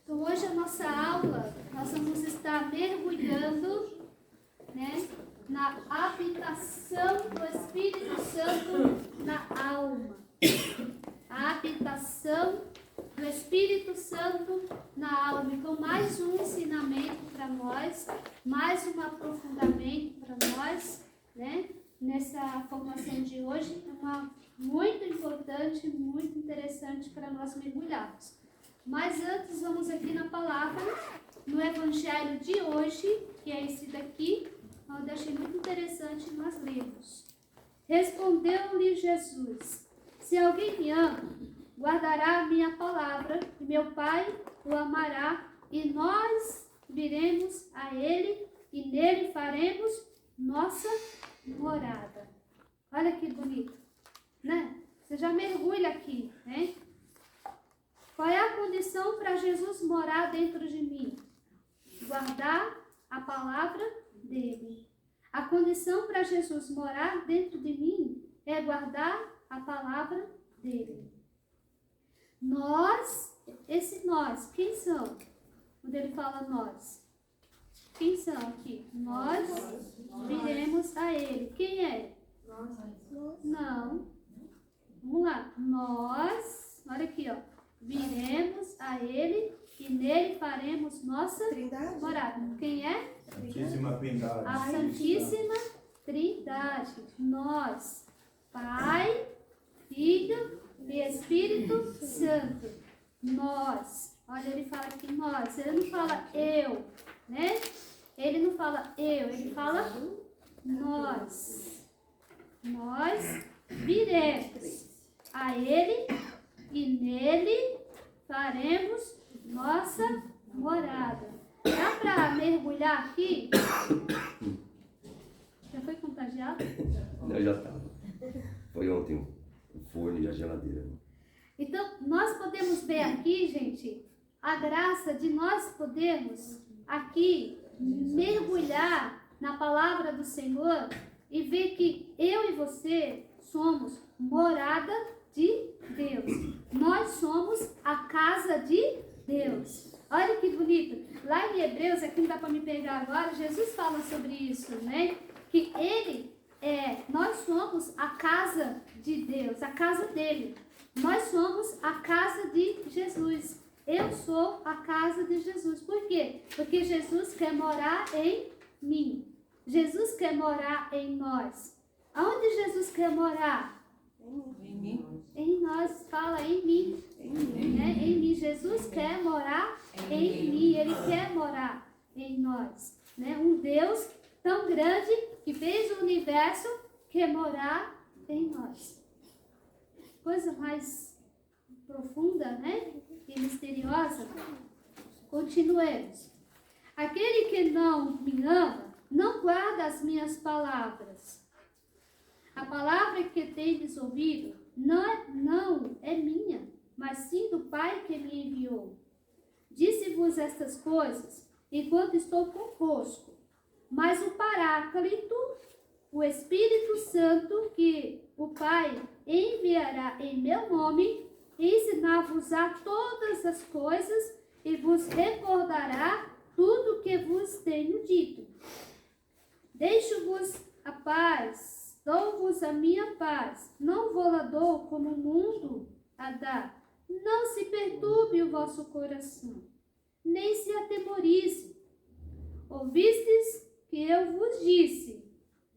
Então, hoje a nossa aula, nós vamos estar mergulhando, né, na habitação do Espírito Santo na alma. A habitação do Espírito Santo na alma. Então, mais um ensinamento para nós, mais um aprofundamento para nós, né, nessa formação de hoje. É uma muito importante, muito interessante para nós mergulharmos. Mas antes, vamos aqui na palavra, no Evangelho de hoje, que é esse daqui, onde eu achei muito interessante nós lermos. Respondeu-lhe Jesus: se alguém me ama, guardará a minha palavra, e meu Pai o amará, e nós viremos a ele, e nele faremos nossa morada. Olha que bonito, né? Você já mergulha aqui, né? Qual é a condição para Jesus morar dentro de mim? Guardar a palavra dele. A condição para Jesus morar dentro de mim é guardar a palavra dele. Nós, esse nós, quem são? Quando ele fala nós, quem são aqui? Nós viremos a ele. Quem é? Não. Vamos lá. Nós, olha aqui, ó. Viremos a ele e nele faremos nossa morada. Quem é? Santíssima Trindade. A Santíssima Trindade. Nós, Pai, Filho e Espírito Santo. Nós. Olha, ele fala aqui nós. Ele não fala eu, né? Ele não fala eu, ele fala nós. Nós viremos a ele e nele faremos nossa morada. Dá para mergulhar aqui? Já foi contagiado? Eu já estava. Foi ontem o forno e a geladeira. Então, nós podemos ver aqui, gente, a graça de nós podermos aqui mergulhar na palavra do Senhor e ver que eu e você somos morada de Deus. Nós somos a casa de Deus. Olha que bonito. Lá em Hebreus, aqui não dá para me pegar agora, Jesus fala sobre isso, né? Que nós somos a casa de Deus, a casa dele. Nós somos a casa de Jesus. Eu sou a casa de Jesus. Por quê? Porque Jesus quer morar em mim. Jesus quer morar em nós. Aonde Jesus quer morar? Em mim. Em nós, fala em mim. Em mim. Jesus quer morar em mim. Ele quer morar em nós. Né? Um Deus tão grande que fez o universo quer morar em nós. Coisa mais profunda, né? E misteriosa. Continuemos. Aquele que não me ama, não guarda as minhas palavras. A palavra que tendes ouvido não é minha, mas sim do Pai que me enviou. Disse-vos estas coisas enquanto estou convosco. Mas o Paráclito, o Espírito Santo, que o Pai enviará em meu nome, ensinar-vos-á todas as coisas e vos recordará tudo o que vos tenho dito. Deixo-vos a paz, dou-vos a minha paz, não vou-la dou como o mundo a dá. Não se perturbe o vosso coração, nem se atemorize. Ouvistes que eu vos disse,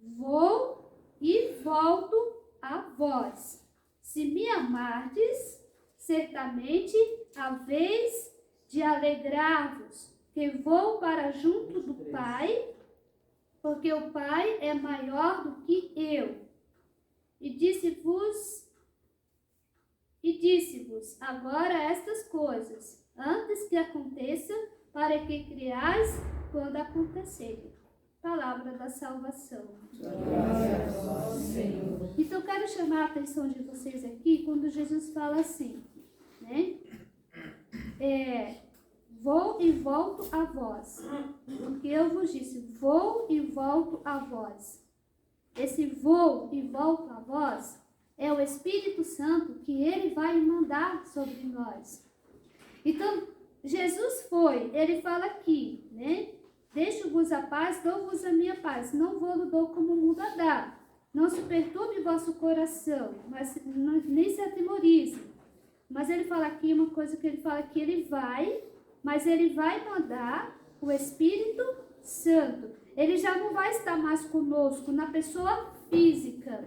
vou e volto a vós. Se me amardes, certamente haveis de alegrar-vos, que vou para junto do Pai, porque o Pai é maior do que eu. E disse-vos agora estas coisas, antes que aconteça, para que criais quando acontecer. Palavra da salvação. Então, eu quero chamar a atenção de vocês aqui, quando Jesus fala assim, né? Vou e volto a vós. Porque eu vos disse, vou e volto a vós. Esse vou e volto a vós é o Espírito Santo que ele vai mandar sobre nós. Então, Jesus ele fala aqui, né? Deixo-vos a paz, dou-vos a minha paz. Não vou dou como o mundo a dá. Não se perturbe vosso coração, mas nem se atemorize. Mas ele fala aqui uma coisa que ele fala que ele vai, mas ele vai mandar o Espírito Santo. Ele já não vai estar mais conosco na pessoa física.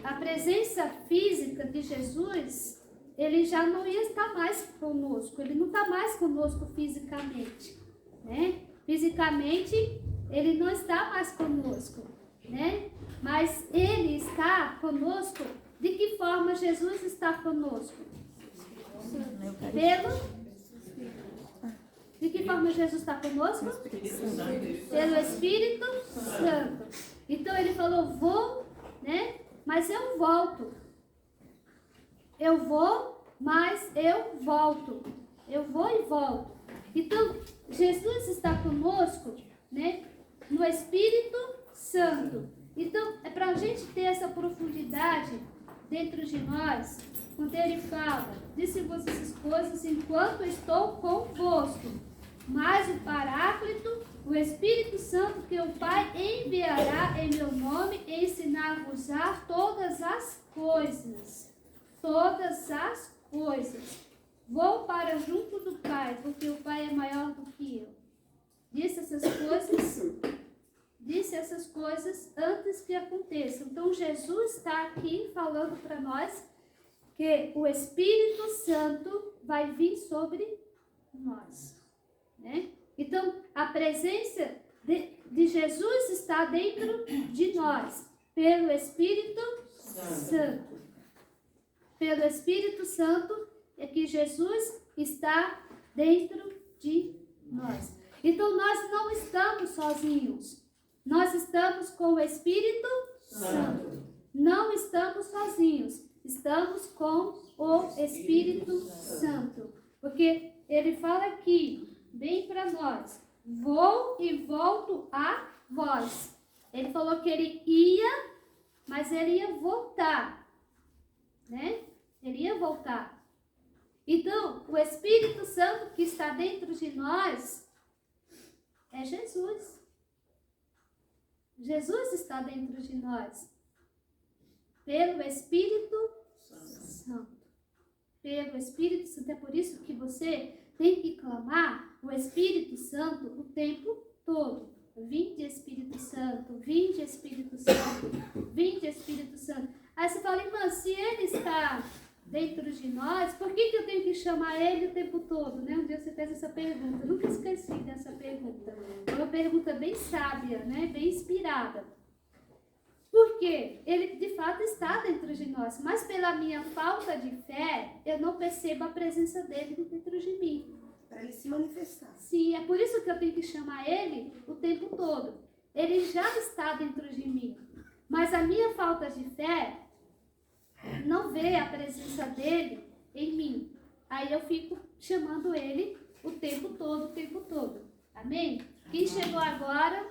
A presença física de Jesus, ele já não ia estar mais conosco. Ele não está mais conosco fisicamente, né? Fisicamente, ele não está mais conosco, né? Mas ele está conosco. De que forma Jesus está conosco? De que forma Jesus está conosco? Pelo Espírito Santo. Então ele falou, vou, né? Mas eu volto. Eu vou, mas eu volto. Eu vou e volto. Então, Jesus está conosco, né? No Espírito Santo. Então, é para a gente ter essa profundidade dentro de nós, quando ele fala, disse-vos essas coisas enquanto estou convosco. Mas o Paráclito, o Espírito Santo que o Pai enviará em meu nome, ensinar-vos-á todas as coisas. Todas as coisas. Vou para junto do Pai, porque o Pai é maior do que eu. Disse essas coisas antes que aconteçam. Então, Jesus está aqui falando para nós que o Espírito Santo vai vir sobre nós, né? Então, a presença de Jesus está dentro de nós, pelo Espírito Santo. Pelo Espírito Santo é que Jesus está dentro de nós. Então, nós não estamos sozinhos. Nós estamos com o Espírito Santo. Não estamos sozinhos. Estamos com o Espírito Santo. Porque ele fala aqui, bem para nós, vou e volto a vós. Ele falou que ele ia, mas ele ia voltar, né? Ele ia voltar. Então, o Espírito Santo que está dentro de nós é Jesus. Jesus está dentro de nós. Pelo Espírito Santo. Pelo Espírito Santo. É por isso que você tem que clamar o Espírito Santo o tempo todo. Vinde Espírito Santo, vinde Espírito Santo, vinde Espírito Santo. Aí você fala, irmã, se ele está dentro de nós, por que eu tenho que chamar ele o tempo todo? Né? Um dia você fez essa pergunta, eu nunca esqueci dessa pergunta. É uma pergunta bem sábia, né? Bem inspirada. Porque ele de fato está dentro de nós, mas pela minha falta de fé, eu não percebo a presença dele dentro de mim. Para ele se manifestar. Sim, é por isso que eu tenho que chamar ele o tempo todo. Ele já está dentro de mim, mas a minha falta de fé não vê a presença dele em mim. Aí eu fico chamando ele o tempo todo. Amém? Quem chegou agora?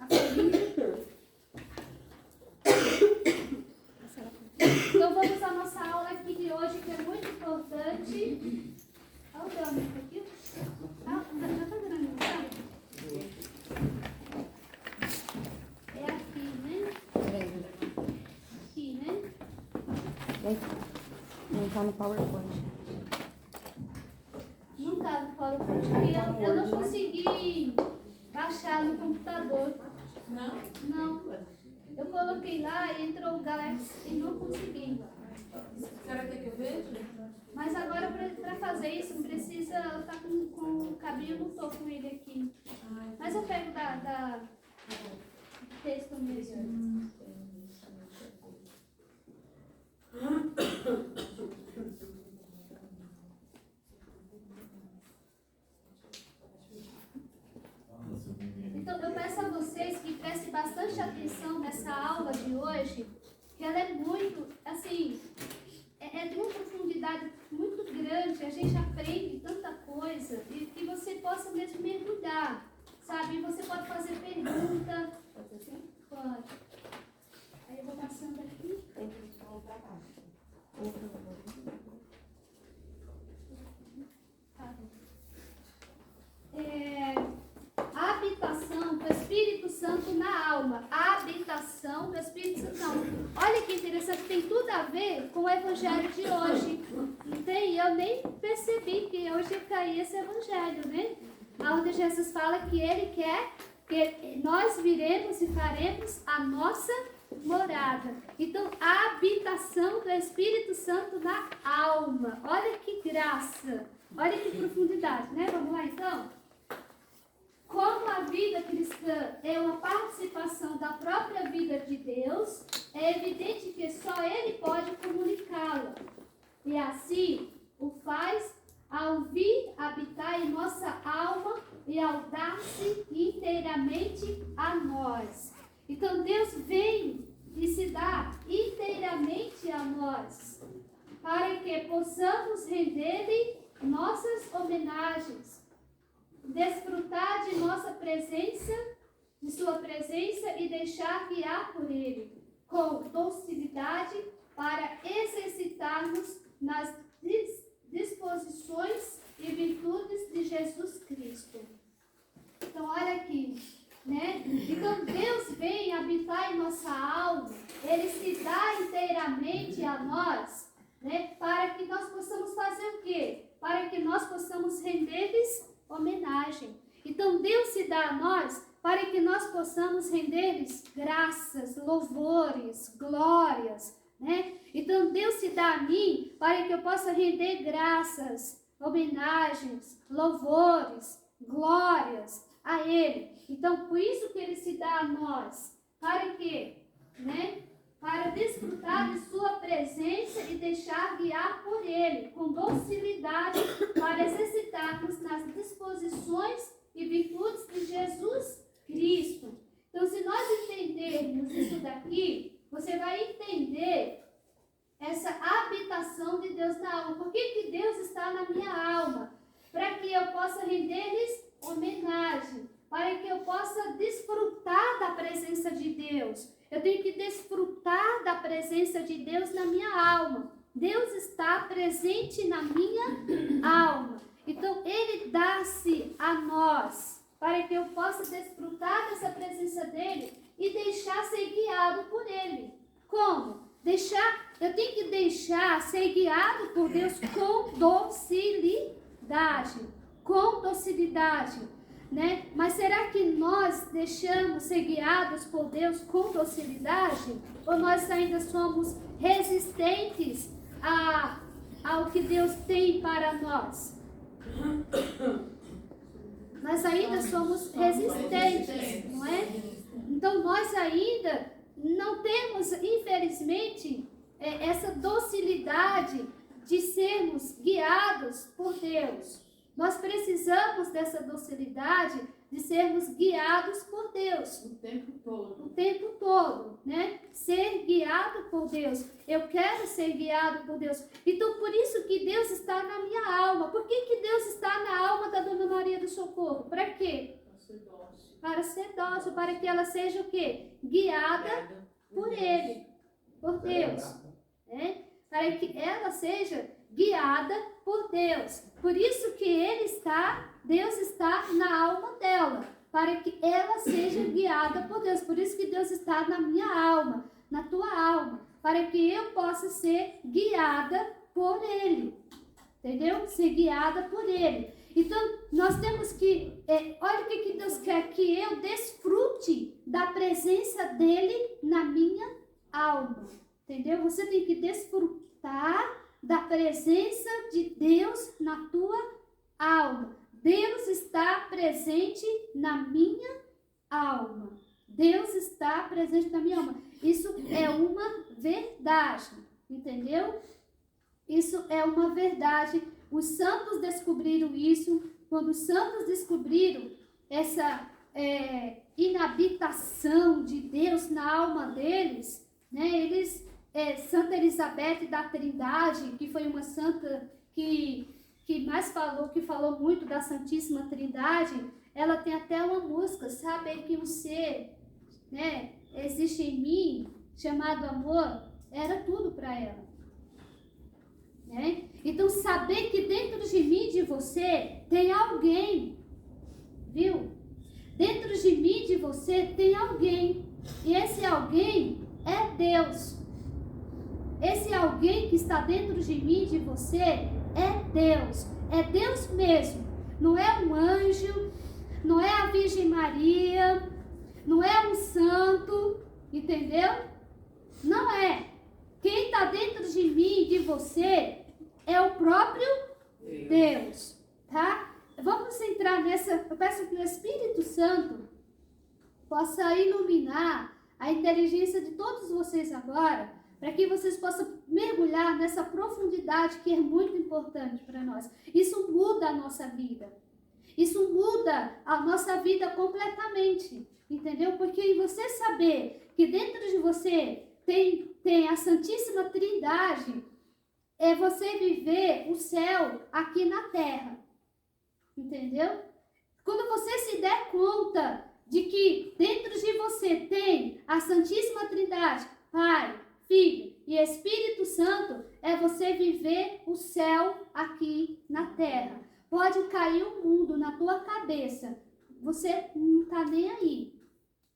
A família. Então vamos à nossa aula aqui de hoje, que é muito importante. Olha o dano aqui. Ah, já tá grande, tá? É aqui, né? Aqui, né? Não está no PowerPoint. Não tá no PowerPoint, porque eu não consegui baixar no computador. Não? Não. Eu coloquei lá e entrou o Galaxy e não consegui. A senhora quer que eu veja? Mas agora, para fazer isso, não precisa estar com o cabinho, eu não estou com ele aqui. Mas eu pego da texto mesmo. Então, eu peço a vocês que prestem bastante atenção nessa aula de hoje, que ela é muito, assim, é de uma profundidade muito grande, a gente aprende tanta coisa, e que você possa mesmo mergulhar, sabe? E você pode fazer pergunta. Pode. tem tudo a ver com o evangelho de hoje. Não tem? Eu nem percebi que hoje caí esse evangelho, né? Onde Jesus fala que Ele quer que nós viremos e faremos a nossa morada. Então, a habitação do Espírito Santo na alma. Olha que graça, olha que profundidade, né? Vamos lá, então? Como a vida cristã é uma participação da própria vida de Deus, é evidente que só Ele pode comunicá-la. E assim o faz ao vir habitar em nossa alma e ao dar-se inteiramente a nós. Então Deus vem e se dá inteiramente a nós, para que possamos render-lhe nossas homenagens, desfrutar de nossa presença, de sua presença e deixar guiar por Ele, com docilidade para exercitarmos nas disposições e virtudes de Jesus Cristo. Então, olha aqui, né? Então, Deus vem habitar em nossa alma, Ele se dá inteiramente a nós, né? Para que nós possamos fazer o quê? Para que nós possamos render-lhes homenagem. Então, Deus se dá a nós para que nós possamos render-lhes graças, louvores, glórias, né? Então, Deus se dá a mim para que eu possa render graças, homenagens, louvores, glórias a Ele. Então, por isso que Ele se dá a nós. Para quê? Né? Para desfrutar de sua presença e deixar guiar por Ele, com docilidade, para exercitarmos nas disposições e virtudes de Jesus Cristo. Então, se nós entendermos isso daqui, você vai entender essa habitação de Deus na alma. Por que Deus está na minha alma? Para que eu possa render-lhes homenagem, para que eu possa desfrutar da presença de Deus. Eu tenho que desfrutar da presença de Deus na minha alma. Deus está presente na minha alma. Então, Ele dá-se a nós, para que eu possa desfrutar dessa presença dEle e deixar ser guiado por Ele. Como? Eu tenho que deixar ser guiado por Deus com docilidade. Com docilidade, né? Mas será que nós deixamos ser guiados por Deus com docilidade? Ou nós ainda somos resistentes ao que Deus tem para nós? Nós ainda somos resistentes, não é? Então nós ainda não temos, infelizmente, essa docilidade de sermos guiados por Deus. Nós precisamos dessa docilidade de sermos guiados por Deus. O tempo todo. O tempo todo, né? Ser guiado por Deus. Eu quero ser guiado por Deus. Então, por isso que Deus está na minha alma. Por que Deus está na alma da Dona Maria do Socorro? Para quê? Para ser dócil, para que ela seja o quê? Guiada por Ele, por Deus. Né? Para que ela seja guiada por Deus. Por isso que Deus está na alma dela, para que ela seja guiada por Deus. Por isso que Deus está na minha alma, na tua alma, para que eu possa ser guiada por Ele. Entendeu? Ser guiada por Ele. Então, nós temos que, olha o que Deus quer, que eu desfrute da presença dEle na minha alma. Entendeu? Você tem que desfrutar da presença de Deus na tua alma. Deus está presente na minha alma. Deus está presente na minha alma. Isso é uma verdade, entendeu? Isso é uma verdade. Os santos descobriram isso. Quando os santos descobriram essa inabitação de Deus na alma deles, né? Santa Elizabeth da Trindade, que foi uma santa que falou muito da Santíssima Trindade, ela tem até uma música, sabe, que um ser, né, existe em mim, chamado amor, era tudo para ela. Né? Então, saber que dentro de mim e de você tem alguém, viu? Dentro de mim e de você tem alguém, e esse alguém é Deus. esse alguém que está dentro de mim, de você, é Deus. É Deus mesmo. Não é um anjo, não é a Virgem Maria, não é um santo, entendeu? Não é. Quem está dentro de mim, de você, é o próprio Deus, tá? Vamos entrar nessa. Eu peço que o Espírito Santo possa iluminar a inteligência de todos vocês agora, para que vocês possam mergulhar nessa profundidade que é muito importante para nós. Isso muda a nossa vida. Isso muda a nossa vida completamente, entendeu? Porque você saber que dentro de você tem a Santíssima Trindade, é você viver o céu aqui na terra, entendeu? Quando você se der conta de que dentro de você tem a Santíssima Trindade, Pai, Filho e Espírito Santo, é você viver o céu aqui na terra. Pode cair o mundo na tua cabeça, você não tá nem aí,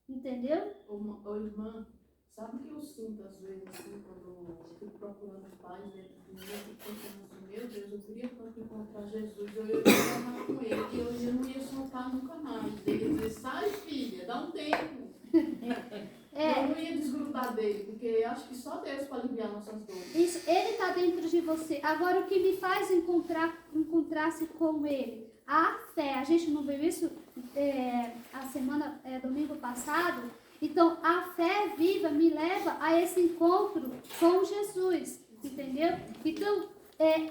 entendeu? Ô irmã, sabe o que eu sinto às vezes assim, quando eu fico procurando paz dentro de mim, eu fico pensando assim, meu Deus, eu queria tanto encontrar Jesus, eu ia falar com ele, que eu não ia soltar nunca mais. Ele ia dizer, sai filha, dá um tempo. Eu não ia desgrudar dele, porque acho que só Deus para aliviar nossas dores. Isso, ele está dentro de você. Agora, o que me faz encontrar-se com ele? A fé. A gente não viu isso domingo passado? Então, a fé viva me leva a esse encontro com Jesus, entendeu? Então,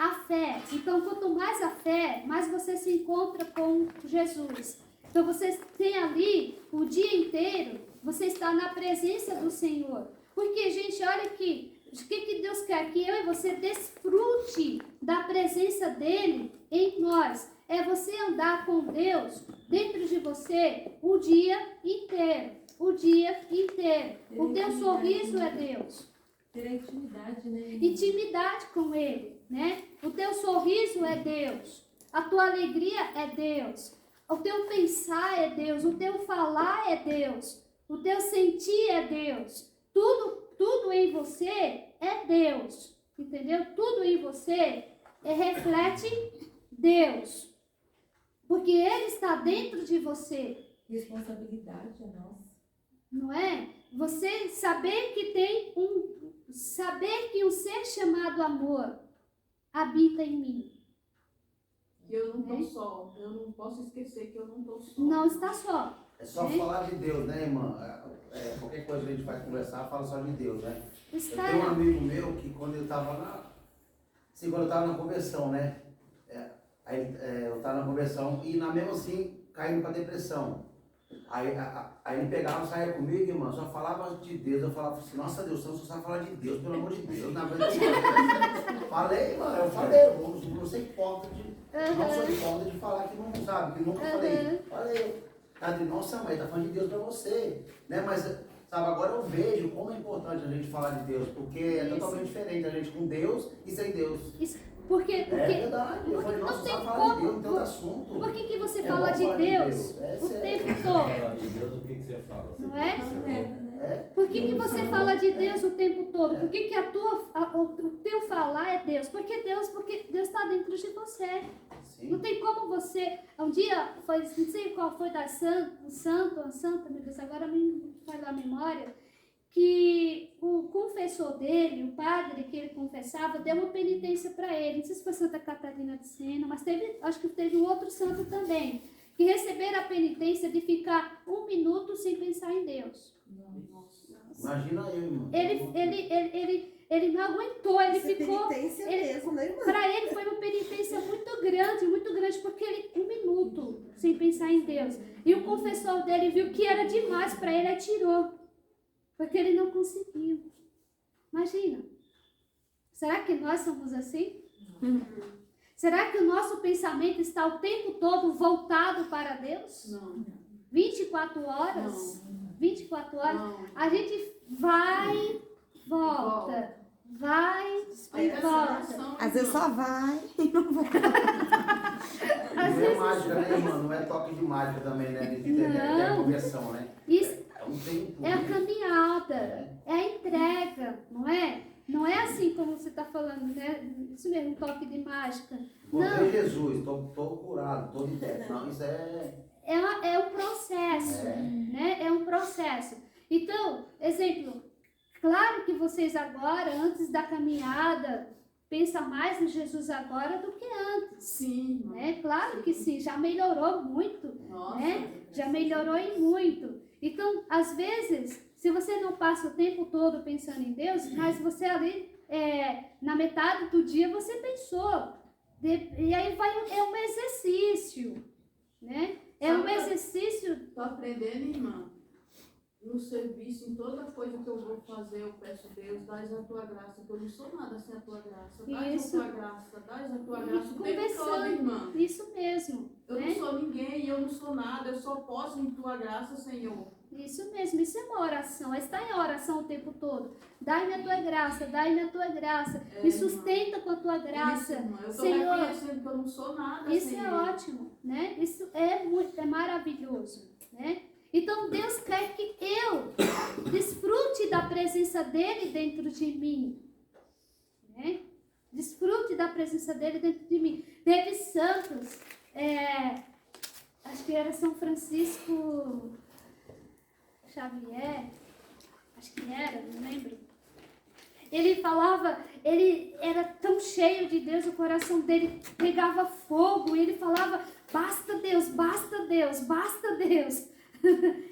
a fé. Então, quanto mais a fé, mais você se encontra com Jesus. Então, você tem ali o dia inteiro, você está na presença do Senhor. Porque, gente, olha aqui, o que Deus quer? Que eu e você desfrute da presença dEle em nós. É você andar com Deus dentro de você o dia inteiro. O dia inteiro. O teu sorriso é Deus. Ter intimidade, né? Intimidade com Ele, né? O teu sorriso é Deus. A tua alegria é Deus. O teu pensar é Deus. O teu falar é Deus. O teu sentir é Deus. Tudo em você é Deus. Entendeu? Tudo em você reflete Deus. Porque Ele está dentro de você. Responsabilidade é nossa. Não é? Você saber que um ser chamado amor habita em mim. E eu não estou só. Eu não posso esquecer que eu não estou só. Não está só. É só falar de Deus, né, irmã? Qualquer coisa que a gente vai conversar, fala só de Deus, né? Está. Eu tenho um amigo meu que quando eu estava na conversão, né? Eu estava na conversão e na mesma assim, caindo para depressão. Aí ele pegava, saia comigo, irmã, só falava de Deus. Eu falava assim, nossa Deus, você não sabe falar de Deus, pelo amor de Deus. Na verdade, falei, mano, eu não sei hipócrita não sou hipócrita de falar que não sabe, que nunca falei. Nossa mãe, tá falando de Deus pra você, né? Mas, sabe, agora eu vejo como é importante a gente falar de Deus, porque é totalmente diferente a gente com Deus e sem Deus. Isso. Porque É verdade, eu falei, nossa, não tem você falar de Deus, como. então assunto. Por que você É fala bom de falar Deus É o sério. tempo todo? Falar de Deus, o que você fala? Não é? É. Por que você fala de Deus o tempo todo? Por que o teu falar é Deus? Porque Deus está dentro de você. Sim. Não tem como você... Um dia, não sei qual foi da santa, meu Deus, agora me falha a memória, que o confessor dele, o padre que ele confessava, deu uma penitência para ele. Não sei se foi Santa Catarina de Sena, mas acho que teve um outro santo também, que receberam a penitência de ficar 1 minuto sem pensar em Deus. Imagina eu, irmão. Ele não aguentou, ele Isso é ficou... penitência mesmo, né, irmã? Para ele foi uma penitência muito grande, porque ele 1 minuto sem pensar em Deus. E o confessor dele viu que era demais para ele, atirou. Porque ele não conseguiu. Imagina. Será que nós somos assim? Será que o nosso pensamento está o tempo todo voltado para Deus? Não. 24 horas? Não. 24 horas? Não. A gente vai, volta. Vai e volta. Às vezes só vai. Às Não é vezes- mágica, né, irmão? Não é toque de mágica também, né? Não. É conversão, né? Isso É um tempo. é a caminhada, é a entrega, não é? Não é assim como você está falando, né? Isso mesmo, um toque de mágica. Encontrei Jesus, estou curado, estou liberto. Não, isso É um processo, né? É um processo. Então, exemplo, claro que vocês agora, antes da caminhada, pensam mais em Jesus agora do que antes. Sim, irmã. Né? Claro que sim, já melhorou muito, Nossa. né? Já melhorou em muito. Então, às vezes, se você não passa o tempo todo pensando em Deus, mas você ali, na metade do dia, você pensou. E aí é um exercício, né? É um exercício. Estou aprendendo, irmã. No serviço, em toda coisa que eu vou fazer, eu peço, Deus, dás a tua graça, que eu não sou nada sem a tua graça. Dás a tua graça, dás a tua graça. O tempo todo, irmã. Isso mesmo. Eu não sou ninguém, eu não sou nada, eu só posso em tua graça, Senhor. Isso mesmo, isso é uma oração. Está em oração o tempo todo. Dai-me a tua graça, dai-me a tua graça. Me sustenta com a tua graça. Isso, irmã. Eu estou Senhor, reconhecendo que eu não sou nada, isso Senhor. é ótimo, né? Isso é maravilhoso, né? Então Deus quer que eu desfrute da presença dele dentro de mim, né? Desfrute da presença dele dentro de mim. Teve santos, acho que era São Francisco Xavier, acho que era, não lembro. Ele falava, ele era tão cheio de Deus, o coração dele pegava fogo, e ele falava, basta Deus, basta Deus, basta Deus.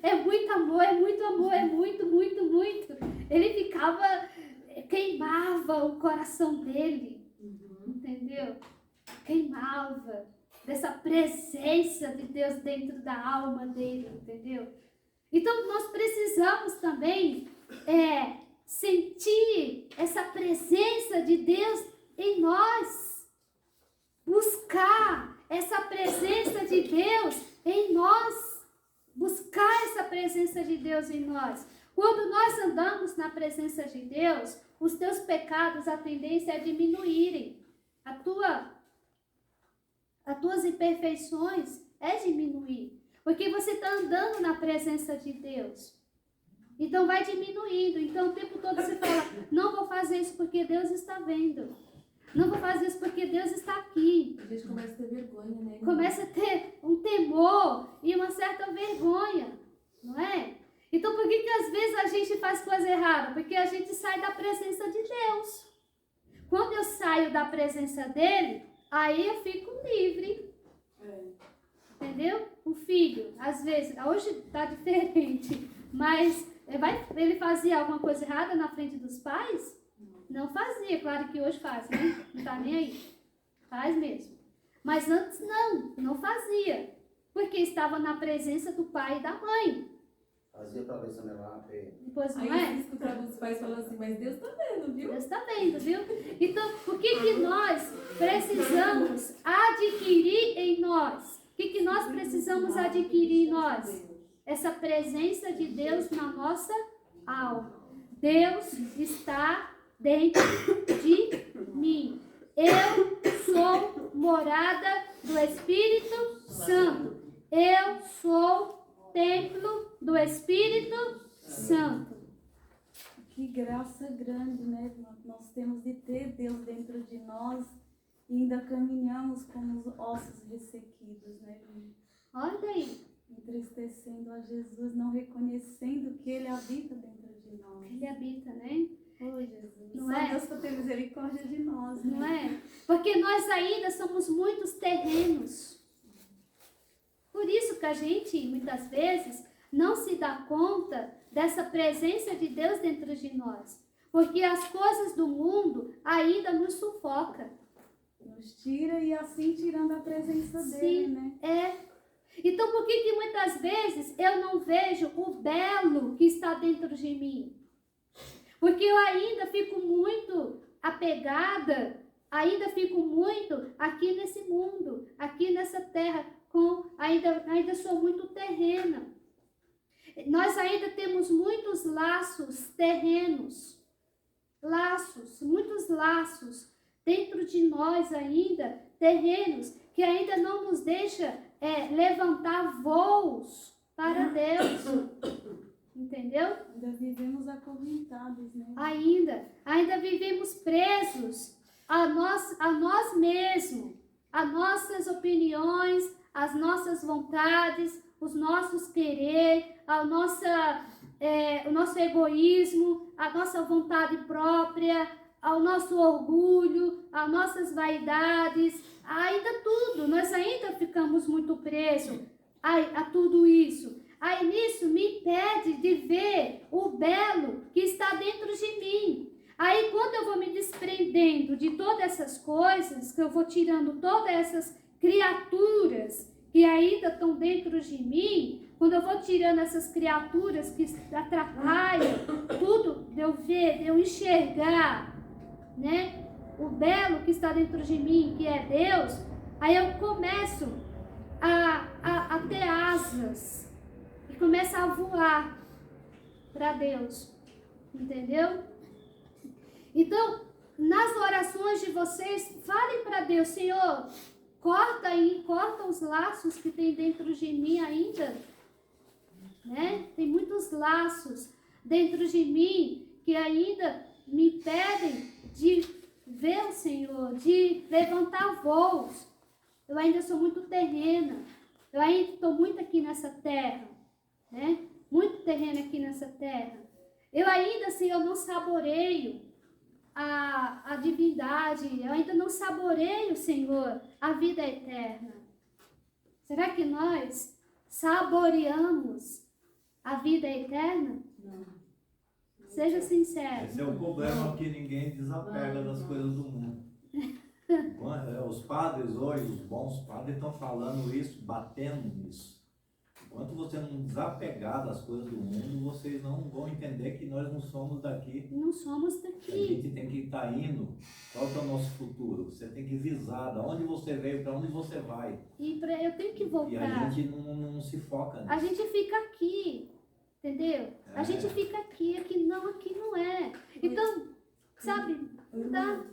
É muito amor, é muito amor, é muito, muito, muito. Ele ficava, queimava o coração dele, entendeu? Queimava dessa presença de Deus dentro da alma dele, entendeu? Então nós precisamos também sentir essa presença de Deus em nós, buscar essa presença de Deus em nós. Buscar essa presença de Deus em nós. Quando nós andamos na presença de Deus, os teus pecados, a tendência é diminuírem. As tuas imperfeições é diminuir. Porque você está andando na presença de Deus. Então vai diminuindo. Então o tempo todo você fala, não vou fazer isso porque Deus está vendo. Não vou fazer isso porque Deus está aqui. A gente começa a ter vergonha, né? Começa a ter um temor e uma certa vergonha, não é? Então por que às vezes a gente faz coisa errada? Porque a gente sai da presença de Deus. Quando eu saio da presença dele, aí eu fico livre. Entendeu? O filho, às vezes, hoje está diferente, mas ele fazia alguma coisa errada na frente dos pais? Não fazia, claro que hoje faz, né? Não tá nem aí. Faz mesmo. Mas antes não fazia. Porque estava na presença do pai e da mãe. Fazia pra ver se não levava Depois não Aí é? eu escutava os pais falando assim, mas Deus tá vendo, viu? Deus está vendo, viu? Então, o que nós precisamos adquirir em nós? O que nós precisamos adquirir em nós? Essa presença de Deus na nossa alma. Deus está dentro de mim. Eu sou morada do Espírito Santo. Eu sou templo do Espírito Santo. Que graça grande, né? Nós temos de ter Deus dentro de nós e ainda caminhamos como os ossos ressequidos, né? Olha aí. Entristecendo a Jesus, não reconhecendo que Ele habita dentro de nós. Ele habita, né? Oh, Jesus. Não Só é? Deus para ter misericórdia de nós, né? Não é? Porque nós ainda somos muitos terrenos. Por isso que a gente, muitas vezes, não se dá conta dessa presença de Deus dentro de nós. Porque as coisas do mundo ainda nos sufocam. Nos tira e assim tirando a presença dele, né? É. Então, por que muitas vezes eu não vejo o belo que está dentro de mim? Porque eu ainda fico muito apegada, ainda fico muito aqui nesse mundo, aqui nessa terra, ainda sou muito terrena. Nós ainda temos muitos laços terrenos, muitos laços dentro de nós ainda, terrenos, que ainda não nos deixa levantar voos para Deus. Entendeu? Entendeu? Ainda vivemos acorrentados, né? Ainda vivemos presos a nós mesmos, a nossas opiniões, as nossas vontades, os nossos querer, o nosso egoísmo, a nossa vontade própria, ao nosso orgulho, às nossas vaidades, ainda tudo, nós ainda ficamos muito presos a tudo isso. Aí nisso me impede de ver o belo que está dentro de mim. Aí quando eu vou me desprendendo de todas essas coisas, que eu vou tirando todas essas criaturas que ainda estão dentro de mim, quando eu vou tirando essas criaturas que atrapalham tudo, de eu ver, de eu enxergar, né, o belo que está dentro de mim, que é Deus, aí eu começo a ter asas e começo a voar para Deus, entendeu? Então, nas orações de vocês, falem para Deus: Senhor, corta os laços que tem dentro de mim ainda, né? Tem muitos laços dentro de mim que ainda me impedem de ver o Senhor, de levantar voos. Eu ainda sou muito terrena, eu ainda estou muito aqui nessa terra, né? Muito terrena aqui nessa terra. Eu ainda, Senhor, não saboreio a divindade, eu ainda não saboreio, Senhor, a vida eterna. Será que nós saboreamos a vida eterna? Não. Seja sincero. Esse é o problema, que ninguém desapega das coisas do mundo. Os padres hoje, os bons padres, estão falando isso, batendo nisso. Enquanto você não desapegar das coisas do mundo, vocês não vão entender que nós não somos daqui. Não somos A daqui. gente tem que estar indo. Qual que é o nosso futuro? Você tem que visar de onde você veio, para onde você vai. Eu tenho que E voltar. a gente não se foca nisso. A gente fica aqui, entendeu? A É. gente fica aqui aqui não é. Então, sabe, não dá.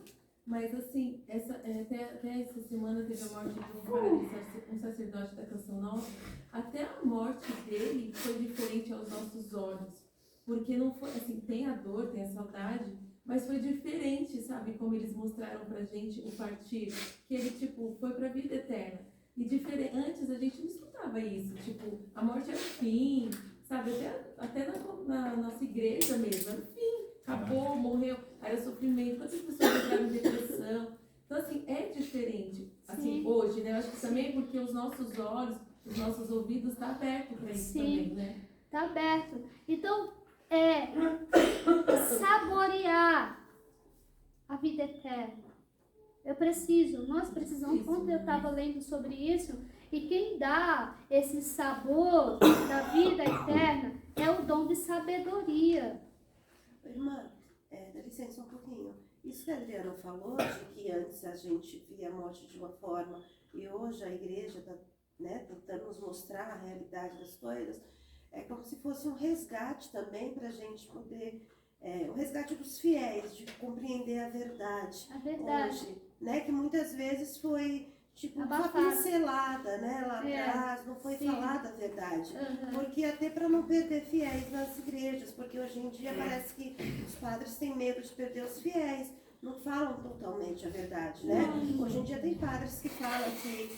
Mas assim, até essa semana teve a morte de um padre, um sacerdote da Canção Nova. Até a morte dele foi diferente aos nossos olhos. Porque não foi, assim, tem a dor, tem a saudade, mas foi diferente, sabe? Como eles mostraram pra gente o partir, que ele, tipo, foi pra vida eterna. E antes a gente não escutava isso, tipo, a morte era o fim, sabe? Até na nossa igreja mesmo, era o fim. Acabou, morreu, era sofrimento. Quantas pessoas entraram em depressão? Então, assim, é diferente. Assim, Sim. hoje, né? Eu acho que também é porque os nossos olhos, os nossos ouvidos estão abertos para isso. Sim. Também, né? Tá aberto. Então, saborear a vida eterna. Nós precisamos, quando eu estava lendo sobre isso, e quem dá esse sabor da vida eterna é o dom de sabedoria. Irmã, dá licença um pouquinho. Isso que a Adriana falou, de que antes a gente via a morte de uma forma e hoje a igreja está, né, tentando nos mostrar a realidade das coisas, é como se fosse um resgate também para a gente poder, o resgate dos fiéis, de compreender a verdade. A verdade. Hoje, né, que muitas vezes foi tipo uma Abafado. pincelada, né, lá atrás, não foi sim. falada a verdade. Uhum. Porque até para não perder fiéis nas igrejas, porque hoje em dia parece que os padres têm medo de perder os fiéis, não falam totalmente a verdade, né? Hoje em dia tem padres que falam que,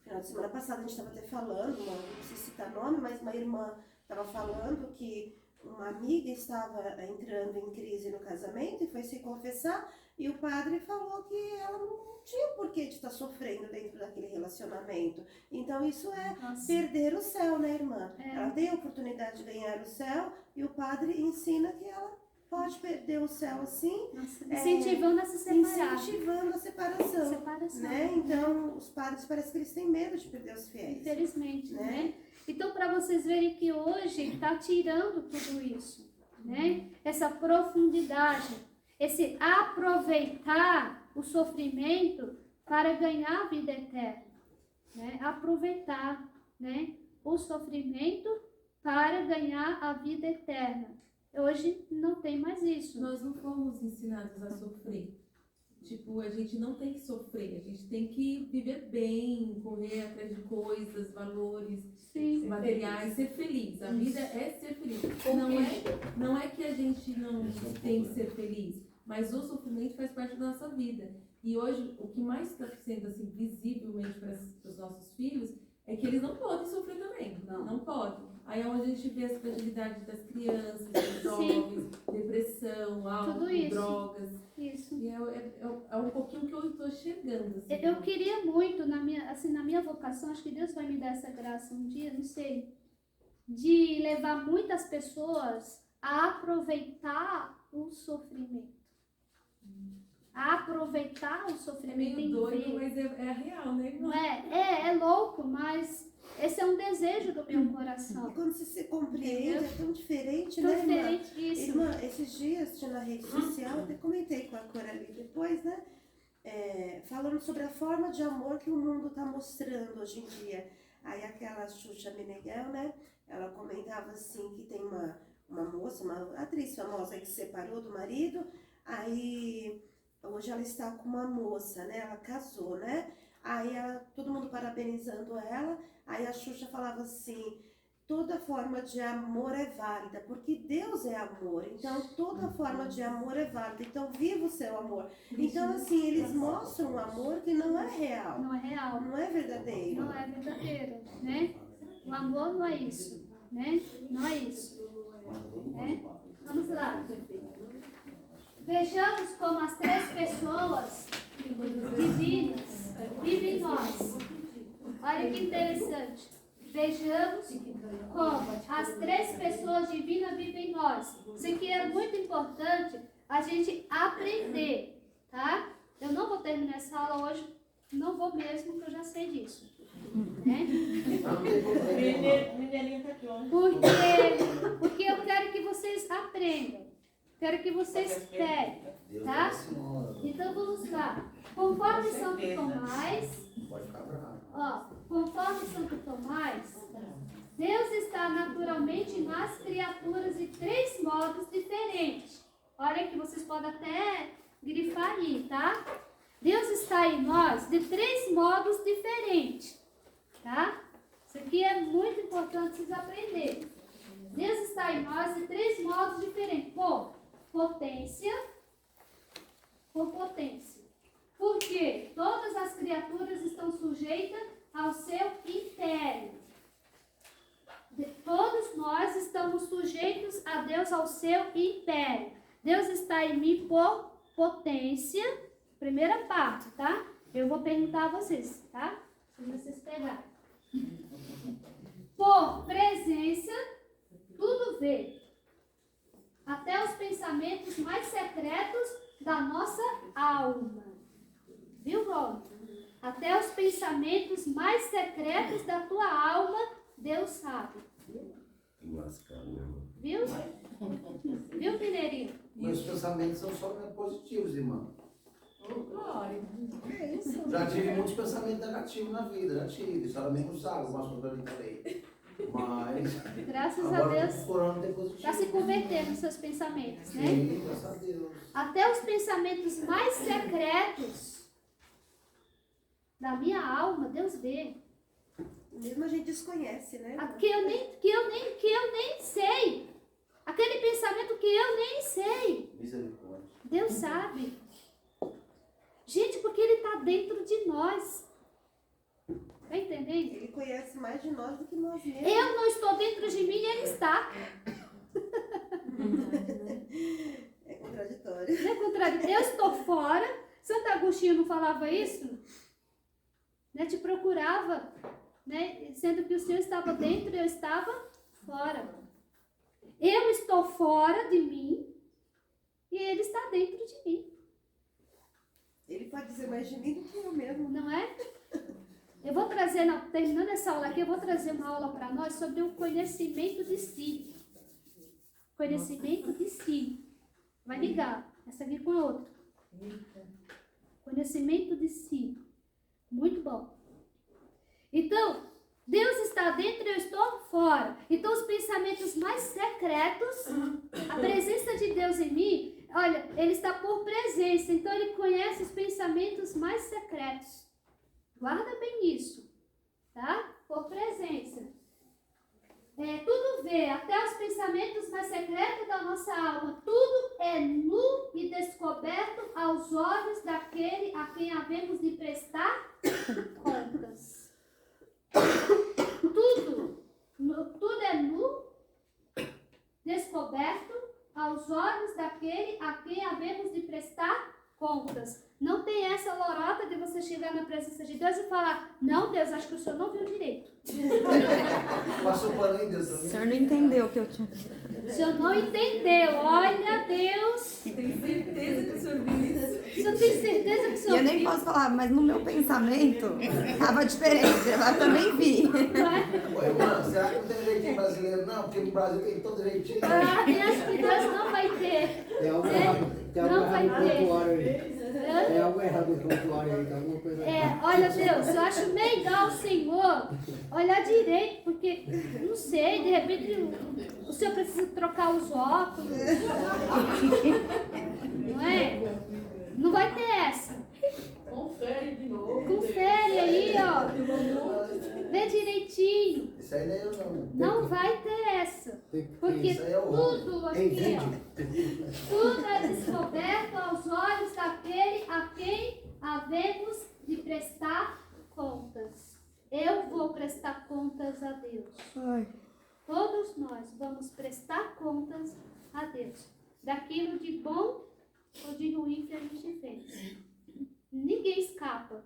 final de semana passada a gente estava até falando, não sei citar nome, mas uma irmã estava falando que uma amiga estava entrando em crise no casamento e foi se confessar, e o padre falou que ela não tinha porquê de estar sofrendo dentro daquele relacionamento. Então isso é Nossa. perder o céu, né, irmã? É. Ela tem a oportunidade de ganhar o céu e o padre ensina que ela pode perder o céu assim, Nossa, incentivando a se separar. incentivando a separação. Separação. Né? Então os padres parece que eles têm medo de perder os fiéis. Infelizmente, Né? né? Então, para vocês verem que hoje está tirando tudo isso, né? Essa profundidade, esse aproveitar o sofrimento para ganhar a vida eterna, né? Aproveitar, né, o sofrimento para ganhar a vida eterna. Hoje não tem mais isso. Nós não fomos ensinados a sofrer. Tipo, a gente não tem que sofrer, a gente tem que viver bem, correr atrás de coisas, valores, Sim. materiais, ser feliz. A vida é ser feliz. Não é que a gente não tem que ser feliz, mas o sofrimento faz parte da nossa vida. E hoje, o que mais está sendo assim, visivelmente para os nossos filhos é que eles não podem sofrer também. Não podem. Aí é onde a gente vê as fragilidades das crianças, dos jovens, depressão, álcool, isso. drogas. Isso. E é um pouquinho que eu estou chegando. Assim, Eu queria muito, na minha vocação, acho que Deus vai me dar essa graça um dia, não sei, de levar muitas pessoas a aproveitar o sofrimento. A aproveitar o É sofrimento. meio doido, mas é real, né, irmã? Não é louco, mas esse é um desejo do meu E coração. quando você se compreende, é tão diferente, Tão né, irmã? diferente disso. Irmã, esses dias na rede social, até comentei com a Coralie depois, né? Falando sobre a forma de amor que o mundo está mostrando hoje em dia. Aí aquela Xuxa Meneghel, né? Ela comentava assim que tem uma moça, uma atriz famosa que se separou do marido, aí hoje ela está com uma moça, né? Ela casou, né? Aí todo mundo parabenizando ela, aí a Xuxa falava assim: toda forma de amor é válida, porque Deus é amor, então toda forma de amor é válida, então viva o seu amor. Então assim, eles mostram um amor que não é real, Não é real. não é verdadeiro. Não é verdadeiro, né? O amor não é isso, né? Não é isso, né? Vamos lá. Vejamos como as três pessoas divinas vivem em nós. Olha que interessante. Vejamos como as três pessoas divinas vivem em nós. Isso aqui é muito importante a gente aprender, tá? Eu não vou terminar essa aula hoje, não vou mesmo, porque eu já sei disso. Né? Porque eu quero que vocês aprendam. Quero que vocês peguem, tá? Então vamos lá. Conforme Santo Tomás, conforme Santo Tomás, Deus está naturalmente nas criaturas de três modos diferentes. Olha que vocês podem até grifar aí, tá? Deus está em nós de três modos diferentes, tá? Isso aqui é muito importante vocês aprenderem. Deus está em nós de três modos diferentes. Por potência. Porque todas as criaturas estão sujeitas ao seu império. Todos nós estamos sujeitos a Deus, ao seu império. Deus está em mim por potência. Primeira parte, tá? Eu vou perguntar a vocês, tá? Se vocês pegarem. Por presença, tudo vê. Até os pensamentos mais secretos da nossa alma. Viu, Rômulo? Até os pensamentos mais secretos da tua alma, Deus sabe. Lascado, meu irmão. Viu? Viu, Mineirinho? Meus pensamentos são só positivos, irmão. Glória. É isso. Já tive muitos pensamentos negativos na vida, já tive. Só mesmo sabe, algumas coisas eu falei. Mas Graças a agora Deus, eu tô procurando ter positivo. está se convertendo nos seus pensamentos, né? Sim, graças a Deus. Até os pensamentos mais secretos da minha alma, Deus vê. Mesmo a gente desconhece, né? Que eu nem sei. Aquele pensamento que eu nem sei. Misericórdia. Deus sabe. Gente, porque Ele está dentro de nós. Tá entendendo? Ele conhece mais de nós do que nós mesmos. Eu não estou dentro de mim e Ele está. É contraditório. Não é contrário. Eu estou fora. Santo Agostinho não falava isso? Né? Te procurava, né? Sendo que o Senhor estava dentro e eu estava fora. Eu estou fora de mim e Ele está dentro de mim. Ele pode dizer mais de mim do que eu mesmo. Não é? Eu vou trazer, terminando essa aula aqui, eu vou trazer uma aula para nós sobre o conhecimento de si. Conhecimento de si. Vai ligar essa aqui com a outra. Conhecimento de si. Muito bom. Então, Deus está dentro e eu estou fora. Então, os pensamentos mais secretos, a presença de Deus em mim, Olha, ele está por presença, então ele conhece os pensamentos mais secretos. Guarda bem isso, tá? Por presença. Tudo vê, até os pensamentos mais secretos da nossa alma. Tudo é nu e descoberto aos olhos daquele a quem havemos de prestar contas. Tudo é nu, descoberto aos olhos daquele a quem havemos de prestar contas. Não tem essa lorota de você chegar na presença de Deus e falar: não, Deus, acho que o senhor não viu direito. Passou pano em Deus O também. senhor não entendeu o que eu tinha. O senhor não entendeu. Olha, Deus. Tenho certeza que o senhor viu isso. O senhor tem certeza que o E senhor eu nem viu? posso falar, mas no meu pensamento tava diferente. Eu também vi. Ô, irmã, será que não tem jeitinho brasileiro? Não, porque no Brasil tem todo jeitinho. Ah, eu acho que Deus não vai ter. Tem algo Né? errado, tem algo Não vai errado no ter. prontuário aí. Hã? Tem algo errado no prontuário aí, tem alguma coisa errada. Olha, Deus, eu acho melhor o Senhor olhar direito, porque, não sei, de repente o Senhor precisa trocar os óculos. Não é? Não vai ter essa. Confere de novo. Confere aí, ó. Vê direitinho. Isso aí não é eu não. Não vai ter essa. Porque Isso aí é o tudo Tem aqui, ó. vídeo. Tudo é descoberto aos olhos daquele a quem havemos de prestar contas. Eu vou prestar contas a Deus. Todos nós vamos prestar contas a Deus. Daquilo de bom ou de ruim que a gente fez. Ninguém escapa.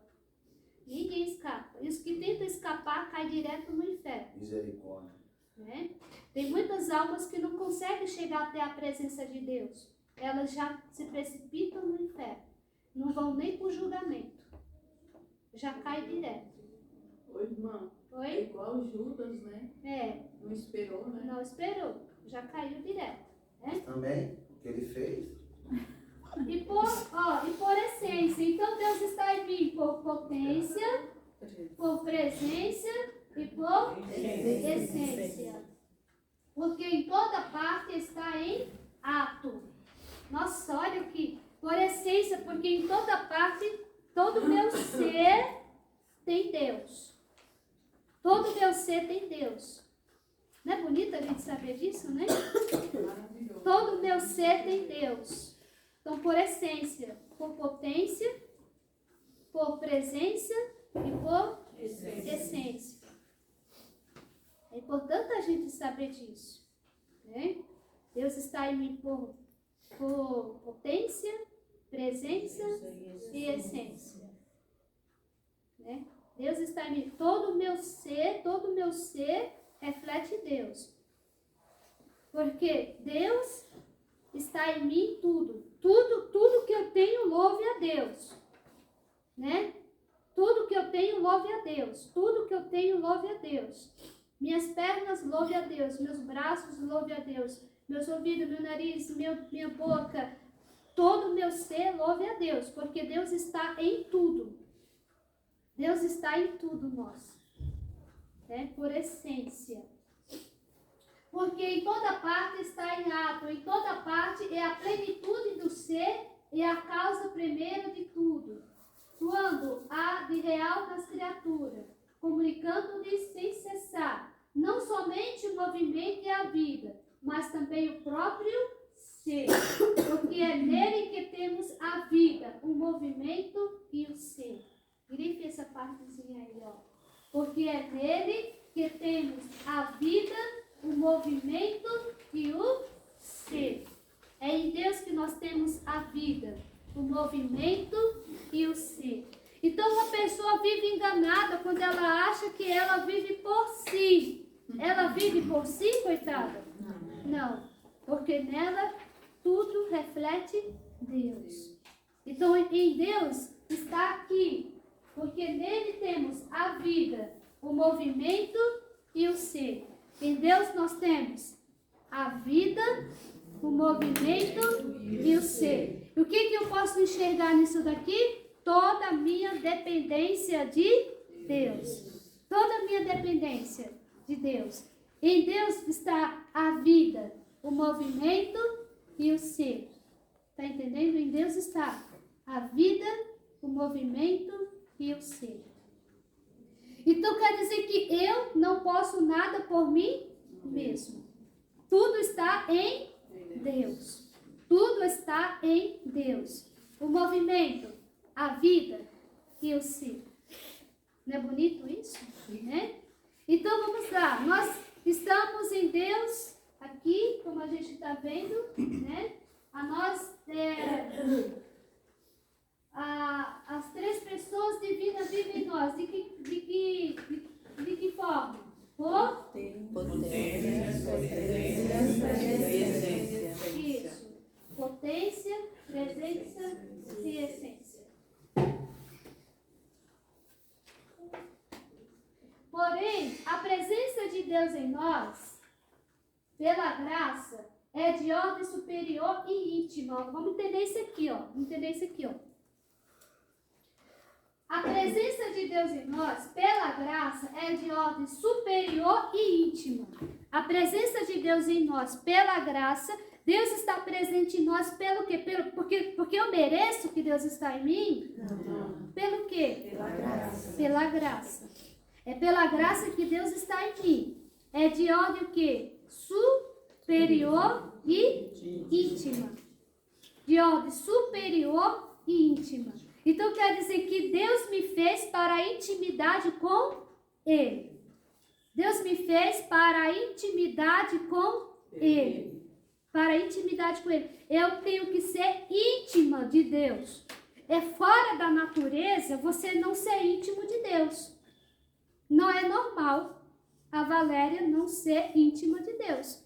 Ninguém escapa. E os que tentam escapar caem direto no inferno. Misericórdia. Né? Tem muitas almas que não conseguem chegar até a presença de Deus. Elas já se precipitam no inferno. Não vão nem para o julgamento. Já cai direto. Oi, irmã. É Oi? igual Judas, né? Não esperou, né? Não esperou. Já caiu direto. Né? Também, o que ele fez. E por essência. Então Deus está em mim por potência, por presença e por essência. Porque em toda parte está em ato. Nossa, olha aqui. Por essência, porque em toda parte, todo o meu ser tem Deus. Todo o meu ser tem Deus. Não é bonito a gente saber disso, né? Maravilhoso. Todo o meu ser tem Deus. Então, por essência, por potência, por presença e por essência. É importante a gente saber disso. Né? Deus está em mim por potência, presença e essência. Né? Deus está em mim. Todo o meu ser reflete Deus. Porque Deus está em mim tudo. Tudo que eu tenho, louve a Deus. Né? Tudo que eu tenho, louve a Deus. Tudo que eu tenho, louve a Deus. Minhas pernas, louve a Deus. Meus braços, louve a Deus. Meus ouvidos, meu nariz, minha boca. Todo o meu ser, louve a Deus. Porque Deus está em tudo. Deus está em tudo, nosso. Né? Por essência. Porque em toda parte está em ato, em toda parte é a plenitude do ser e a causa primeira de tudo. Quando há de real nas criaturas, comunicando-lhes sem cessar, não somente o movimento e a vida, mas também o próprio ser. Porque é nele que temos a vida, o movimento e o ser. Grife essa partezinha aí, ó. Porque é nele que temos a vida, o movimento e o ser. É em Deus que nós temos a vida, o movimento e o ser. Então uma pessoa vive enganada quando ela acha que ela vive por si. Ela vive por si, coitada? Não. Porque nela tudo reflete Deus. Então em Deus está aqui. Porque nele temos a vida, o movimento e o ser. Em Deus nós temos a vida, o movimento e o ser. E o que eu posso enxergar nisso daqui? Toda a minha dependência de Deus. Toda a minha dependência de Deus. Em Deus está a vida, o movimento e o ser. Está entendendo? Em Deus está a vida, o movimento e o ser. Então quer dizer que eu não posso nada por mim mesmo. Tudo está em Deus. Tudo está em Deus. O movimento, a vida e o ser. Não é bonito isso? Né? Então vamos lá. Nós estamos em Deus aqui, como a gente está vendo, né? As três pessoas divinas vivem em nós. De que forma? Isso. Potência, presença e essência. Porém, a presença de Deus em nós, pela graça, é de ordem superior e íntima. Vamos entender isso aqui, ó. A presença de Deus em nós, pela graça, é de ordem superior e íntima. A presença de Deus em nós, pela graça, Deus está presente em nós pelo quê? Porque eu mereço que Deus está em mim? Não. Pelo quê? Pela graça. Pela graça. É pela graça que Deus está em mim. É de ordem o quê? Superior e íntima. De ordem superior e íntima. Então quer dizer que Deus me fez para a intimidade com Ele. Deus me fez para a intimidade com Ele. Para a intimidade com Ele. Eu tenho que ser íntima de Deus. É fora da natureza você não ser íntimo de Deus. Não é normal a Valéria não ser íntima de Deus.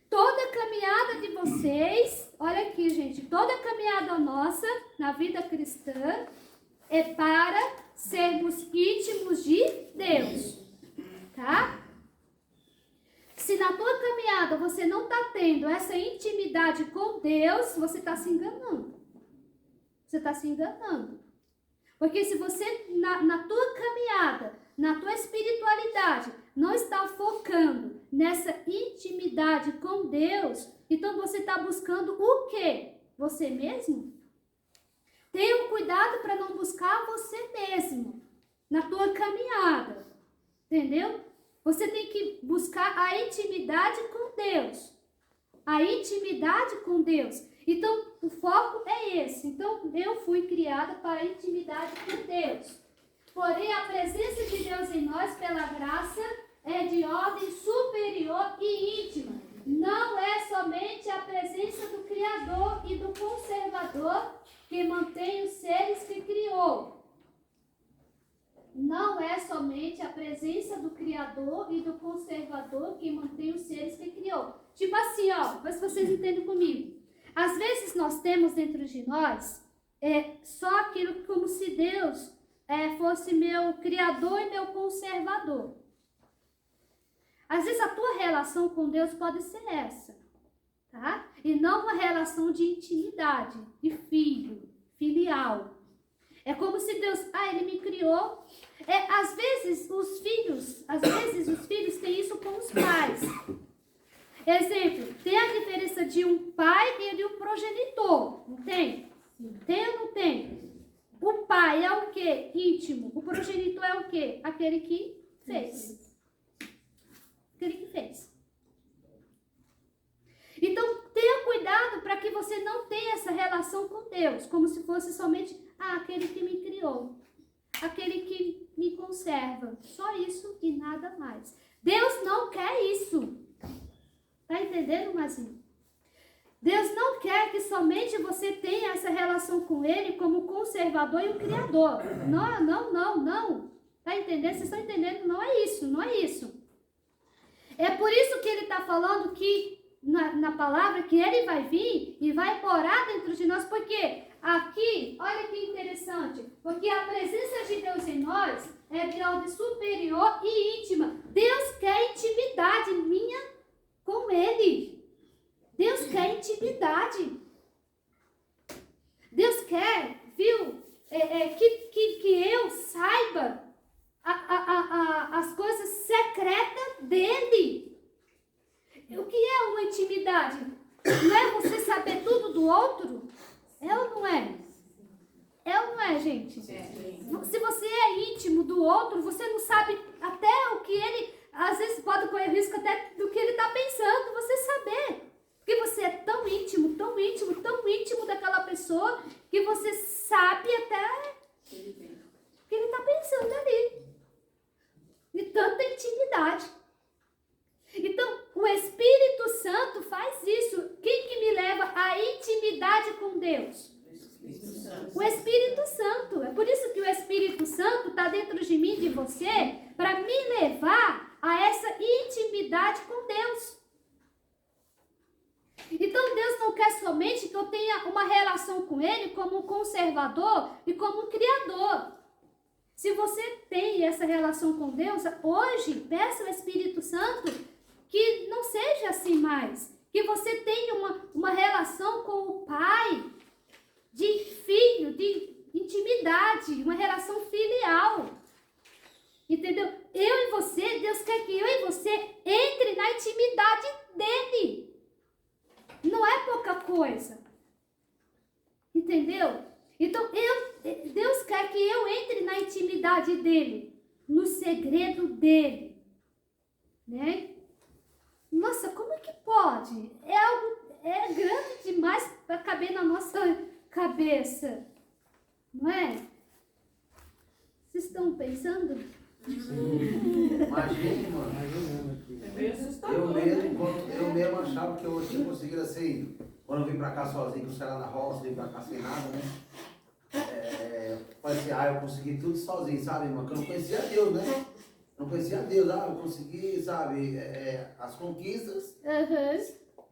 Toda caminhada de vocês, olha aqui, gente, toda caminhada nossa na vida cristã é para sermos íntimos de Deus, tá? Se na tua caminhada você não está tendo essa intimidade com Deus, você está se enganando. Você está se enganando. Porque se você, na tua caminhada, na tua espiritualidade, não está focando nessa intimidade com Deus, então você está buscando o quê? Você mesmo? Tenha cuidado para não buscar você mesmo na tua caminhada, entendeu? Você tem que buscar a intimidade com Deus. A intimidade com Deus. Então, o foco é esse. Então, eu fui criada para a intimidade com Deus. Porém, a presença de Deus em nós, pela graça, é de ordem superior e íntima. Não é somente a presença do Criador e do Conservador que mantém os seres que criou. Não é somente a presença do Criador e do Conservador que mantém os seres que criou. Tipo assim, ó, vê se vocês entendem comigo. Às vezes nós temos dentro de nós só aquilo como se Deus fosse meu Criador e meu Conservador. Às vezes a tua relação com Deus pode ser essa, tá? E não uma relação de intimidade, de filho, filial. É como se Deus, Ele me criou. Às vezes os filhos têm isso com os pais. Exemplo, tem a diferença de um pai e de um progenitor, não tem? Tem ou não tem? O pai é o quê? Íntimo. O progenitor é o quê? Aquele que fez. Aquele que fez. Então, tenha cuidado para que você não tenha essa relação com Deus, como se fosse somente aquele que me criou, aquele que me conserva. Só isso e nada mais. Deus não quer isso. Tá entendendo, Mazinho? Deus não quer que somente você tenha essa relação com Ele como conservador e o Criador. Não. Tá entendendo? Vocês estão entendendo? Não é isso. É por isso que Ele está falando que na palavra que Ele vai vir e vai morar dentro de nós, porque aqui, olha que interessante, porque a presença de Deus em nós é de ordem superior e íntima. Deus quer intimidade minha com Ele. Deus quer intimidade. Deus quer, viu, que eu saiba as coisas secretas dEle. O que é uma intimidade? Não é você saber tudo do outro? É ou não é? É ou não é, gente? Se você é íntimo do outro, você não sabe até o que ele, às vezes pode correr risco até do que ele está pensando, você saber. Porque você é tão íntimo, tão íntimo, tão íntimo daquela pessoa, que você sabe até o que ele está pensando ali. De tanta intimidade. Então, o Espírito Santo faz isso. Quem que me leva à intimidade com Deus? O Espírito Santo. É por isso que o Espírito Santo está dentro de mim, de você, para me levar a essa intimidade com Deus. Então Deus não quer somente que eu tenha uma relação com Ele como um conservador e como um criador. Se você tem essa relação com Deus, hoje peça ao Espírito Santo que não seja assim mais. Que você tenha uma relação com o Pai, de filho, de intimidade, uma relação filial. Entendeu? Eu e você, Deus quer que eu e você entre na intimidade dEle. Não é pouca coisa. Entendeu? Então, Deus quer que eu entre na intimidade dEle, no segredo dEle. Né? Nossa, como é que pode? É grande demais para caber na nossa cabeça. Não é? Vocês estão pensando? Imagine, mano. Eu mesmo achava que eu tinha conseguido assim, quando eu vim pra cá sozinho, que eu saí lá da roça, vim pra cá sem nada, né? Falei assim, eu consegui tudo sozinho, sabe, irmão? Porque eu não conhecia Deus, né? Não conhecia Deus, eu consegui, sabe, as conquistas,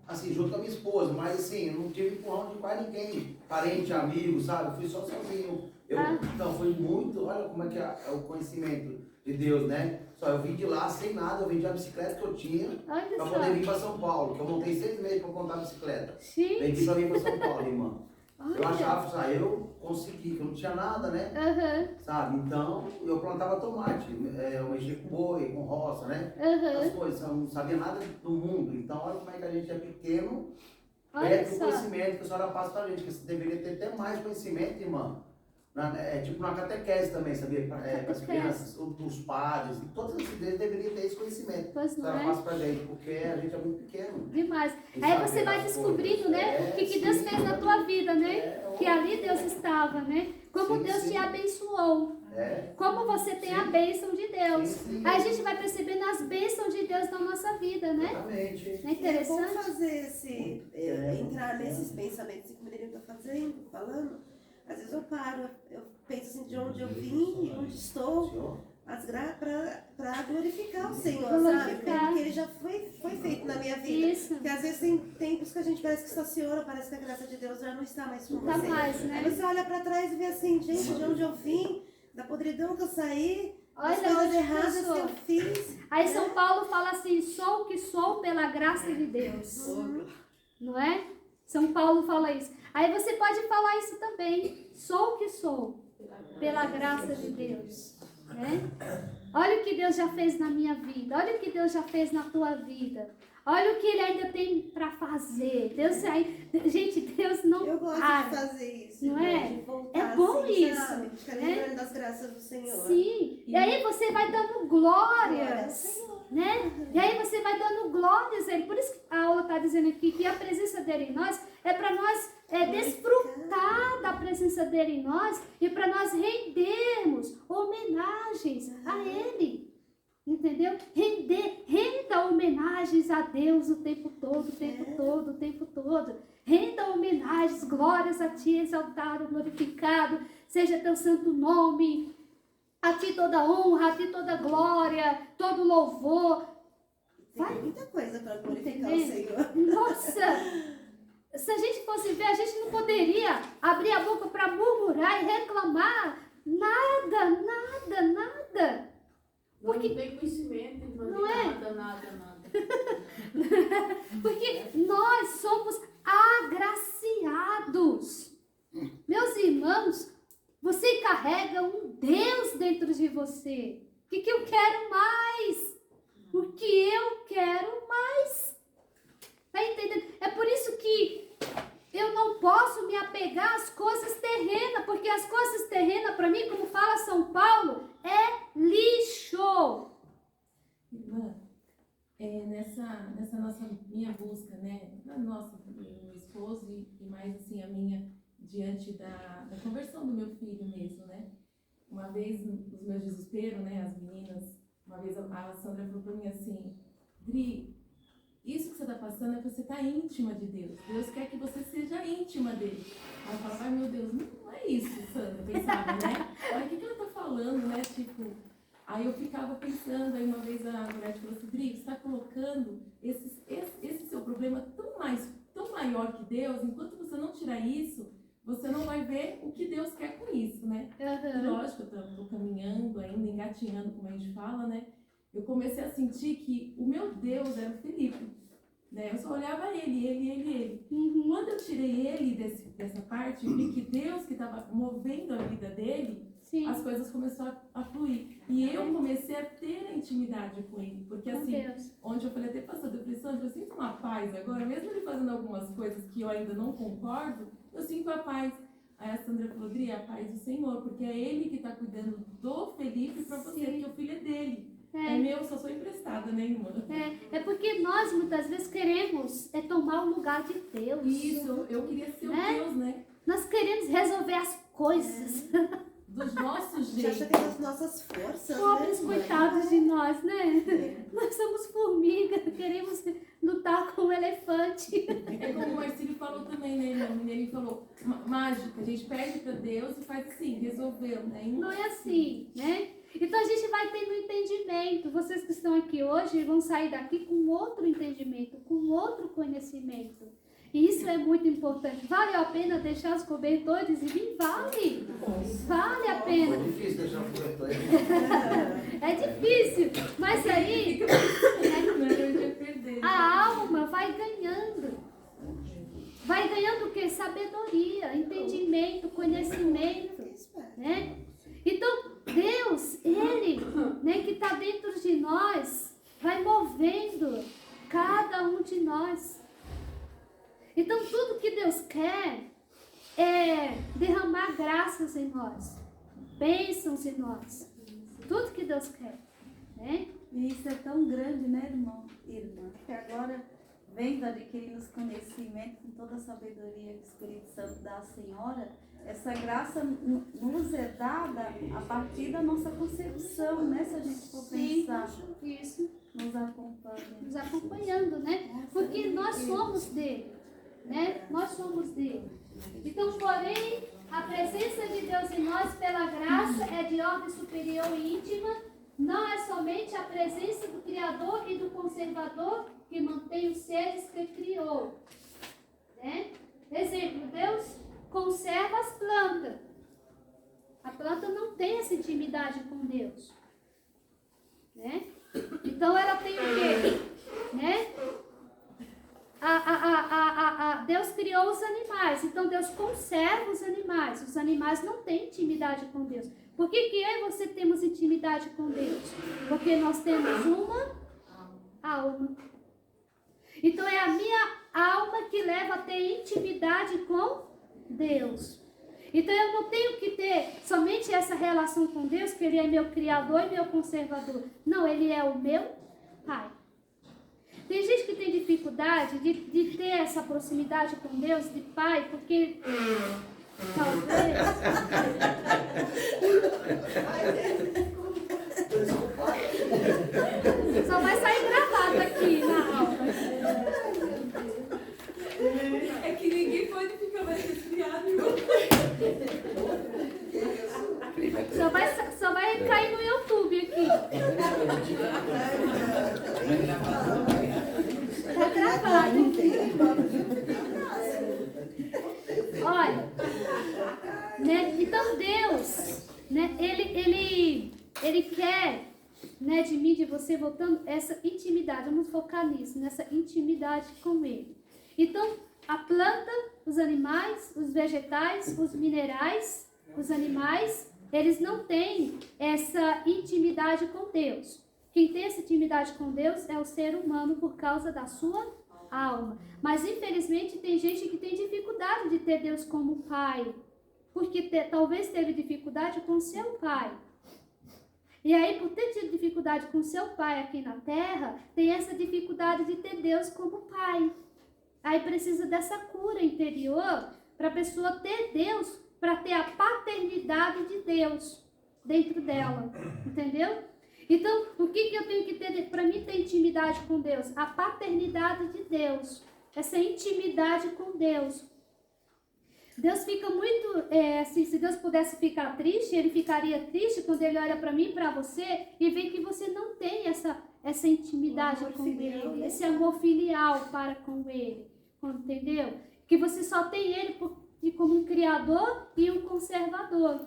assim, junto com a minha esposa, mas assim, eu não tive empurrão de quase ninguém, parente, amigo, sabe? Fui só sozinho. Então, foi muito, olha como é que é o conhecimento de Deus, né? Só eu vim de lá sem nada, eu vendi a bicicleta que eu tinha para poder vir para São Paulo, que eu montei 6 meses para montar a bicicleta. Sim. Vendi para vir para São Paulo, irmã. Eu achava, eu consegui, que eu não tinha nada, né? Sabe? Então, eu plantava tomate, eu mexia com boi, com roça, né? As coisas, eu não sabia nada do mundo. Então, olha como é que a gente é pequeno, perto do conhecimento que a senhora passa pra gente, que você deveria ter até mais conhecimento, irmã. Tipo na catequese também, sabia? Para as crianças, os padres, todas as igrejas deveriam ter esse conhecimento. Pois não é? Passa pra gente, porque a gente é muito pequeno. Demais. Aí você vai descobrindo, né, o que Deus fez na tua vida, né? Que ali Deus estava, né? Como Deus te abençoou. Como você tem a bênção de Deus. Aí a gente vai percebendo as bênçãos de Deus na nossa vida, né? Exatamente. Não é interessante? É bom fazer entrar nesses pensamentos que o menino está falando. Às vezes eu paro, eu penso assim, de onde eu vim e onde estou, para glorificar o Senhor, sabe? Porque Ele já foi feito na minha vida. Isso. Porque às vezes tem tempos que a gente parece que estaciona, parece que a graça de Deus já não está mais com você. mais, né? Aí você olha para trás e vê assim, gente, de onde eu vim, da podridão que eu saí, Olha, das coisas onde erradas eu sou. que eu fiz. Aí São Paulo fala assim, sou o que sou pela graça de Deus. Não é? São Paulo fala isso. Aí você pode falar isso também. Sou o que sou pela graça de Deus. Né? Olha o que Deus já fez na minha vida. Olha o que Deus já fez na tua vida. Olha o que Ele ainda tem para fazer. Gente, Deus não Eu gosto para. de fazer isso. Não é? De voltar, É bom assim, isso. sabe? Ficar lembrando das graças do Senhor. Sim. E aí você vai dando glórias. Né? E aí você vai dando glórias a Ele. Por isso que a aula está dizendo aqui que a presença dele em nós é para nós desfrutar da presença dele em nós e para nós rendermos homenagens a Ele. Entendeu? Renda homenagens a Deus o tempo todo, o tempo todo, o tempo todo. Renda homenagens, glórias a Ti, exaltado, glorificado, seja Teu santo nome. A Ti toda honra, a Ti toda glória, todo louvor. Tem muita coisa para glorificar o Senhor. Nossa! Se a gente fosse ver, a gente não poderia abrir a boca para murmurar e reclamar. Nada. Porque não tem conhecimento, não é? Nada. Porque nós somos agraciados. Meus irmãos, você carrega um Deus dentro de você. O que eu quero mais? O que eu quero mais? Tá entendendo? É por isso que eu não posso me apegar às nessa minha busca, né? Na nossa, do meu esposo e mais assim a minha, diante da conversão do meu filho mesmo, né? Uma vez, nos meus desesperos, né? As meninas, uma vez a Sandra falou pra mim assim, Dri, isso que você está passando é que você está íntima de Deus. Deus quer que você seja íntima dele. Aí eu falava, ai meu Deus, não é isso, Sandra, eu pensava, né? Mas o que ela está falando, né? Tipo, aí eu ficava pensando, aí uma vez a Gorete falou assim, Dri, você está colocando esse seu problema tão maior que Deus, enquanto você não tirar isso, você não vai ver o que Deus quer com isso, né? Uhum. Lógico, eu estou caminhando ainda, engatinhando, como a gente fala, né? Eu comecei a sentir que o meu Deus era o Felipe, né? Eu só olhava ele. Uhum. Quando eu tirei ele dessa parte, vi que Deus que estava movendo a vida dele, Sim. as coisas começaram a fluir. E eu comecei a ter a intimidade com ele, porque Com assim, Deus. onde eu falei até pastor, eu falei, Sandra, eu sinto uma paz agora, mesmo ele fazendo algumas coisas que eu ainda não concordo, eu sinto a paz. Aí a Sandra falou, Dri, a paz do Senhor, porque é ele que está cuidando do Felipe para você, porque o filho é dele. É meu, só sou emprestada, né, irmã? É porque nós muitas vezes queremos tomar o lugar de Deus. Isso, eu queria ser o Deus, né? Nós queremos resolver as coisas. Dos nossos A gente jeitos. acha que é das nossas forças, Pobres né? coitados de nós, né? Nós somos formiga, queremos lutar com o elefante. É como o Marcílio falou também, né, irmão? Ele falou, mágica, a gente pede pra Deus e faz assim, resolveu, né? Não é assim, né? Então a gente vai tendo entendimento. Vocês que estão aqui hoje vão sair daqui com outro entendimento, com outro conhecimento. E isso é muito importante. Vale a pena deixar os cobertores e vir? Vale. Vale a pena. Foi difícil deixar o cobertor. É difícil, mas aí a alma vai ganhando. Vai ganhando o quê? Sabedoria, entendimento, conhecimento, né? Então, Deus, Ele, né, que está dentro de nós, vai movendo cada um de nós. Então, tudo que Deus quer é derramar graças em nós, bênçãos em nós. Tudo que Deus quer, né? E isso é tão grande, né, irmã? Que agora, vendo, adquirindo os conhecimentos com toda a sabedoria que o Espírito Santo dá à Senhora, essa graça nos é dada a partir da nossa concepção, né? Se a gente for pensar. Isso. Nos acompanha. Nos acompanhando, né? Porque nós somos dele, né? Nós somos dele. Então, porém, a presença de Deus em nós pela graça é de ordem superior e íntima. Não é somente a presença do Criador e do Conservador que mantém os seres que criou, né? Exemplo, Deus conserva as plantas. A planta não tem essa intimidade com Deus, né? Então ela tem o quê? Né? Deus criou os animais, então Deus conserva os animais. Os animais não têm intimidade com Deus. Por que eu e você temos intimidade com Deus? Porque nós temos uma alma. Então é a minha alma que leva a ter intimidade com Deus. Então eu não tenho que ter somente essa relação com Deus, que Ele é meu Criador e meu Conservador. Não, Ele é o meu Pai. Tem gente que tem dificuldade de ter essa proximidade com Deus, de Pai, porque talvez... Só vai sair gravado aqui na aula. É que ninguém pode ficar mais resfriado, irmão. Só vai cair no YouTube aqui. Tá gravado aqui. Olha, né? Então Deus, né? Ele quer, né, de mim, de você, voltando essa intimidade. Vamos focar nisso, nessa intimidade com Ele. Então, a planta, os animais, os vegetais, os minerais, os animais, eles não têm essa intimidade com Deus. Quem tem essa intimidade com Deus é o ser humano por causa da sua alma. Mas, infelizmente, tem gente que tem dificuldade de ter Deus como pai. Porque talvez teve dificuldade com seu pai. E aí, por ter tido dificuldade com seu pai aqui na terra, tem essa dificuldade de ter Deus como pai. Aí precisa dessa cura interior para a pessoa ter Deus, para ter a paternidade de Deus dentro dela. Entendeu? Então, o que eu tenho que ter para mim ter intimidade com Deus? A paternidade de Deus. Essa intimidade com Deus. Deus fica muito, assim, se Deus pudesse ficar triste, ele ficaria triste quando ele olha para mim e para você e vê que você não tem essa intimidade com ele, né? Esse amor filial para com ele, entendeu? Que você só tem ele como um criador e um conservador,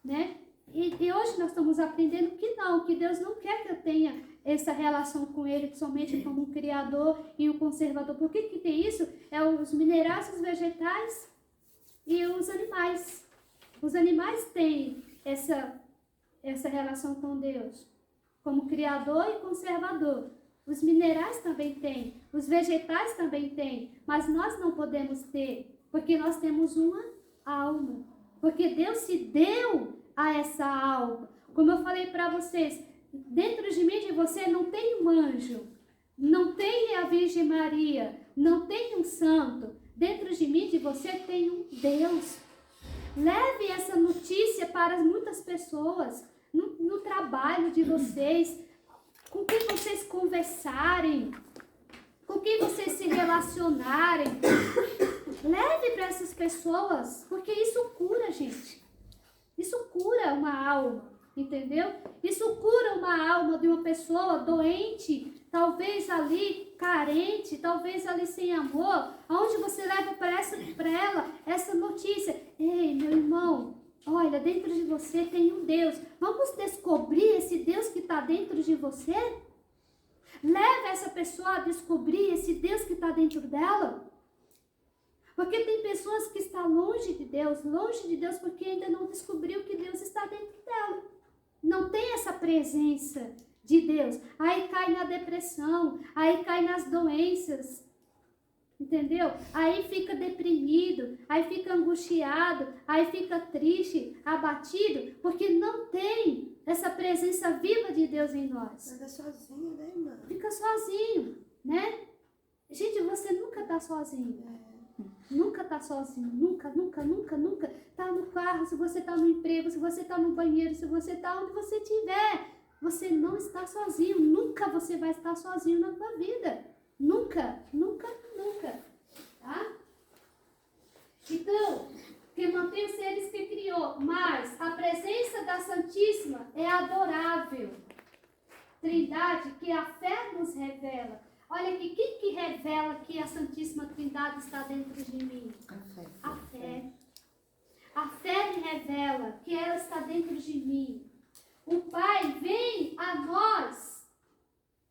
né? E hoje nós estamos aprendendo que Deus não quer que eu tenha essa relação com ele somente como um criador e um conservador. Por que tem isso? É os minerais, os vegetais e os animais. Os animais têm essa relação com Deus, como criador e conservador. Os minerais também têm, os vegetais também têm, mas nós não podemos ter, porque nós temos uma alma. Porque Deus se deu a essa alma. Como eu falei para vocês, dentro de mim e de você não tem um anjo, não tem a Virgem Maria, não tem um santo. Dentro de mim e de você tem um Deus. Leve essa notícia para muitas pessoas, no trabalho de vocês, com quem vocês conversarem, com quem vocês se relacionarem. Leve para essas pessoas, porque isso cura, gente. Isso cura uma alma, entendeu? Isso cura uma alma de uma pessoa doente, talvez ali carente, talvez ali sem amor, aonde você leva para ela essa notícia. Ei, meu irmão, olha, dentro de você tem um Deus. Vamos descobrir esse Deus que está dentro de você? Leve essa pessoa a descobrir esse Deus que está dentro dela. Porque tem pessoas que estão longe de Deus porque ainda não descobriu que Deus está dentro dela. Não tem essa presença de Deus. Aí cai na depressão, aí cai nas doenças, entendeu? Aí fica deprimido, aí fica angustiado, aí fica triste, abatido, porque não tem essa presença viva de Deus em nós. Anda sozinho, né, irmã? Fica sozinho, né? Gente, você nunca está sozinho. Nunca está sozinho, nunca. Está no carro, se você está no emprego, se você está no banheiro, se você está onde você estiver, você não está sozinho. Nunca você vai estar sozinho na tua vida. Nunca. Tá? Então, quem mantém os seres que criou, mas a presença da Santíssima é adorável. Trindade que a fé nos revela. Olha aqui, quem que revela que a Santíssima Trindade está dentro de mim? A fé. A fé me revela que ela está dentro de mim. O Pai vem a nós.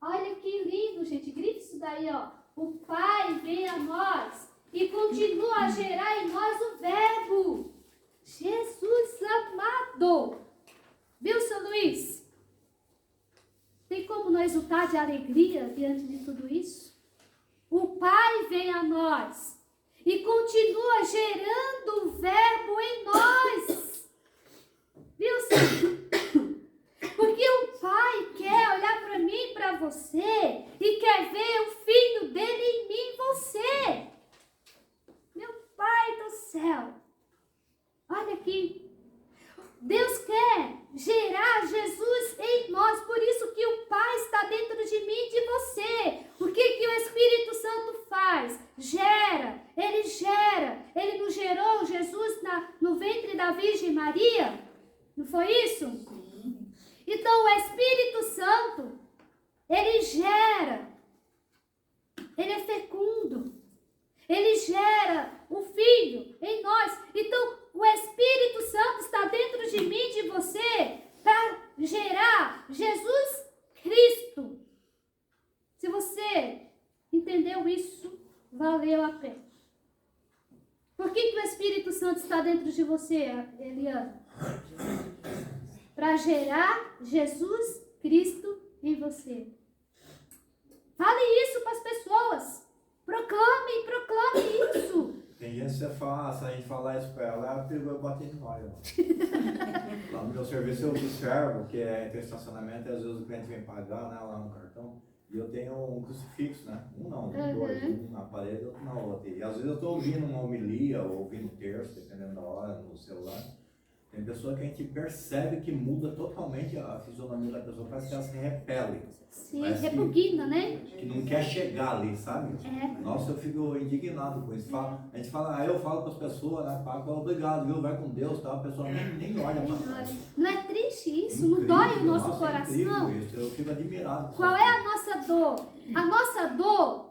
Olha que lindo, gente. Grite isso daí, ó. O Pai vem a nós e continua a gerar em nós o Verbo. Jesus amado. Viu, seu Luiz? Tem como não exultar de alegria diante de tudo isso? O Pai vem a nós e continua gerando o Verbo em nós. Viu, Senhor? Porque o Pai quer olhar para mim e para você e quer ver o Filho dele em mim e você. Meu Pai do céu. Olha aqui. Deus quer gerar Jesus em nós, por isso que o Pai está dentro de mim e de você. O que o Espírito Santo faz? Ele nos gerou Jesus no ventre da Virgem Maria, não foi isso? Sim. Então o Espírito Santo, ele gera, ele é fecundo, ele gera o Filho em nós. Então o Espírito Santo está dentro de mim e de você para gerar Jesus Cristo. Se você entendeu isso, valeu a pena. Por que o Espírito Santo está dentro de você, Eliana? Para gerar Jesus Cristo em você. Fale isso para as pessoas. Proclame isso. Tem gente que você fala, se a gente falar isso pra ela pegou e bate em nós. Lá no meu serviço eu observo que entre estacionamento, às vezes o cliente vem pagar, né, lá no cartão, e eu tenho um crucifixo, né? Um não, dois, um na parede e outro na outra. E às vezes eu estou ouvindo uma homilia ou ouvindo terço, dependendo da hora, no celular. Tem pessoa que a gente percebe que muda totalmente a fisionomia da pessoa, parece que ela se repele. Sim, repugna, né? Que não quer chegar ali, sabe? Nossa, eu fico indignado com isso. A gente fala, aí eu falo para as pessoas, né, Paco, obrigado, viu? Vai com Deus, tá? A pessoa nem olha para trás. Não é triste isso? Não dói o nosso coração? Isso. Eu fico admirado. Qual é a nossa dor?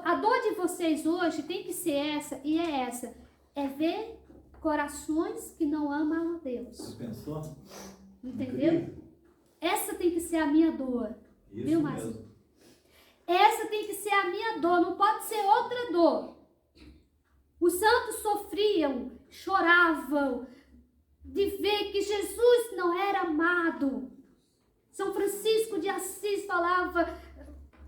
A dor de vocês hoje tem que ser essa, e é essa. É ver corações que não amam a Deus. Você pensou? Entendeu? Incrível. Essa tem que ser a minha dor. Isso viu, mesmo. Márcio? Essa tem que ser a minha dor, não pode ser outra dor. Os santos sofriam, choravam de ver que Jesus não era amado. São Francisco de Assis falava: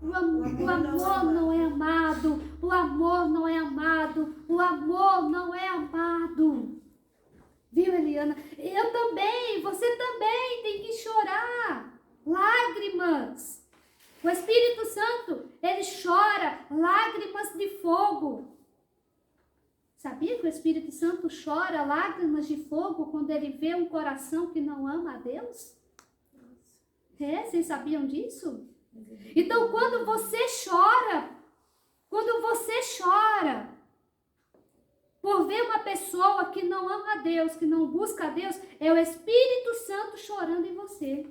o amor não é amado, o amor não é amado, o amor não é amado. Viu, Eliana? Eu também, você também tem que chorar. Lágrimas. O Espírito Santo, ele chora lágrimas de fogo. Sabia que o Espírito Santo chora lágrimas de fogo quando ele vê um coração que não ama a Deus? Vocês sabiam disso? Então, quando você chora por ver uma pessoa que não ama a Deus, que não busca a Deus, é o Espírito Santo chorando em você.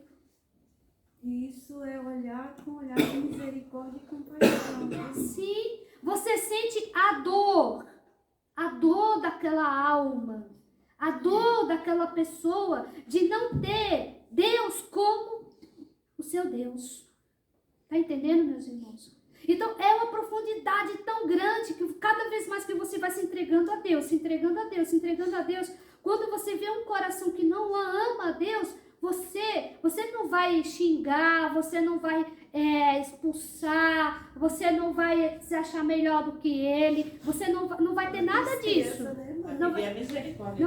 Isso é olhar com olhar de misericórdia e compaixão. Sim, você sente a dor daquela alma, a dor daquela pessoa de não ter Deus como o seu Deus. Tá entendendo, meus irmãos? Então, é uma profundidade tão grande que cada vez mais que você vai se entregando a Deus, se entregando a Deus, se entregando a Deus, quando você vê um coração que não ama a Deus, você não vai xingar, você não vai expulsar, você não vai se achar melhor do que ele, você não vai ter nada disso. Não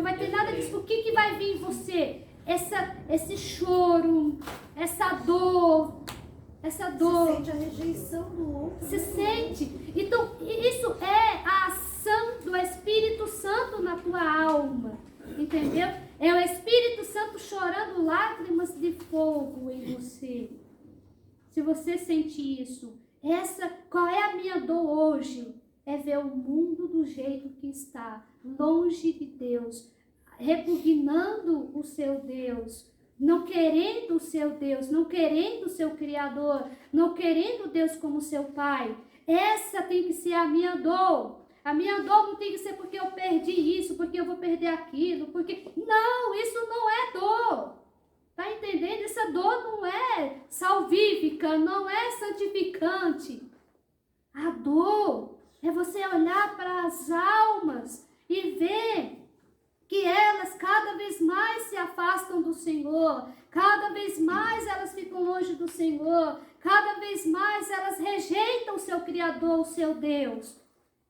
vai ter nada disso. O que vai vir em você? Esse choro, essa dor. Você sente a rejeição do outro. Se sente. Então, isso é a ação do Espírito Santo na tua alma. Entendeu? É o Espírito Santo chorando lágrimas de fogo em você. Se você sente isso, qual é a minha dor hoje? É ver o mundo do jeito que está, longe de Deus, repugnando o seu Deus, não querendo o seu Deus, não querendo o seu Criador, não querendo Deus como seu Pai. Essa tem que ser a minha dor. A minha dor não tem que ser porque eu perdi isso, porque eu vou perder aquilo, porque... Não, isso não é dor. Tá entendendo? Essa dor não é salvífica, não é santificante. A dor é você olhar para as almas e ver que elas cada vez mais se afastam do Senhor, cada vez mais elas ficam longe do Senhor, cada vez mais elas rejeitam o seu Criador, o seu Deus.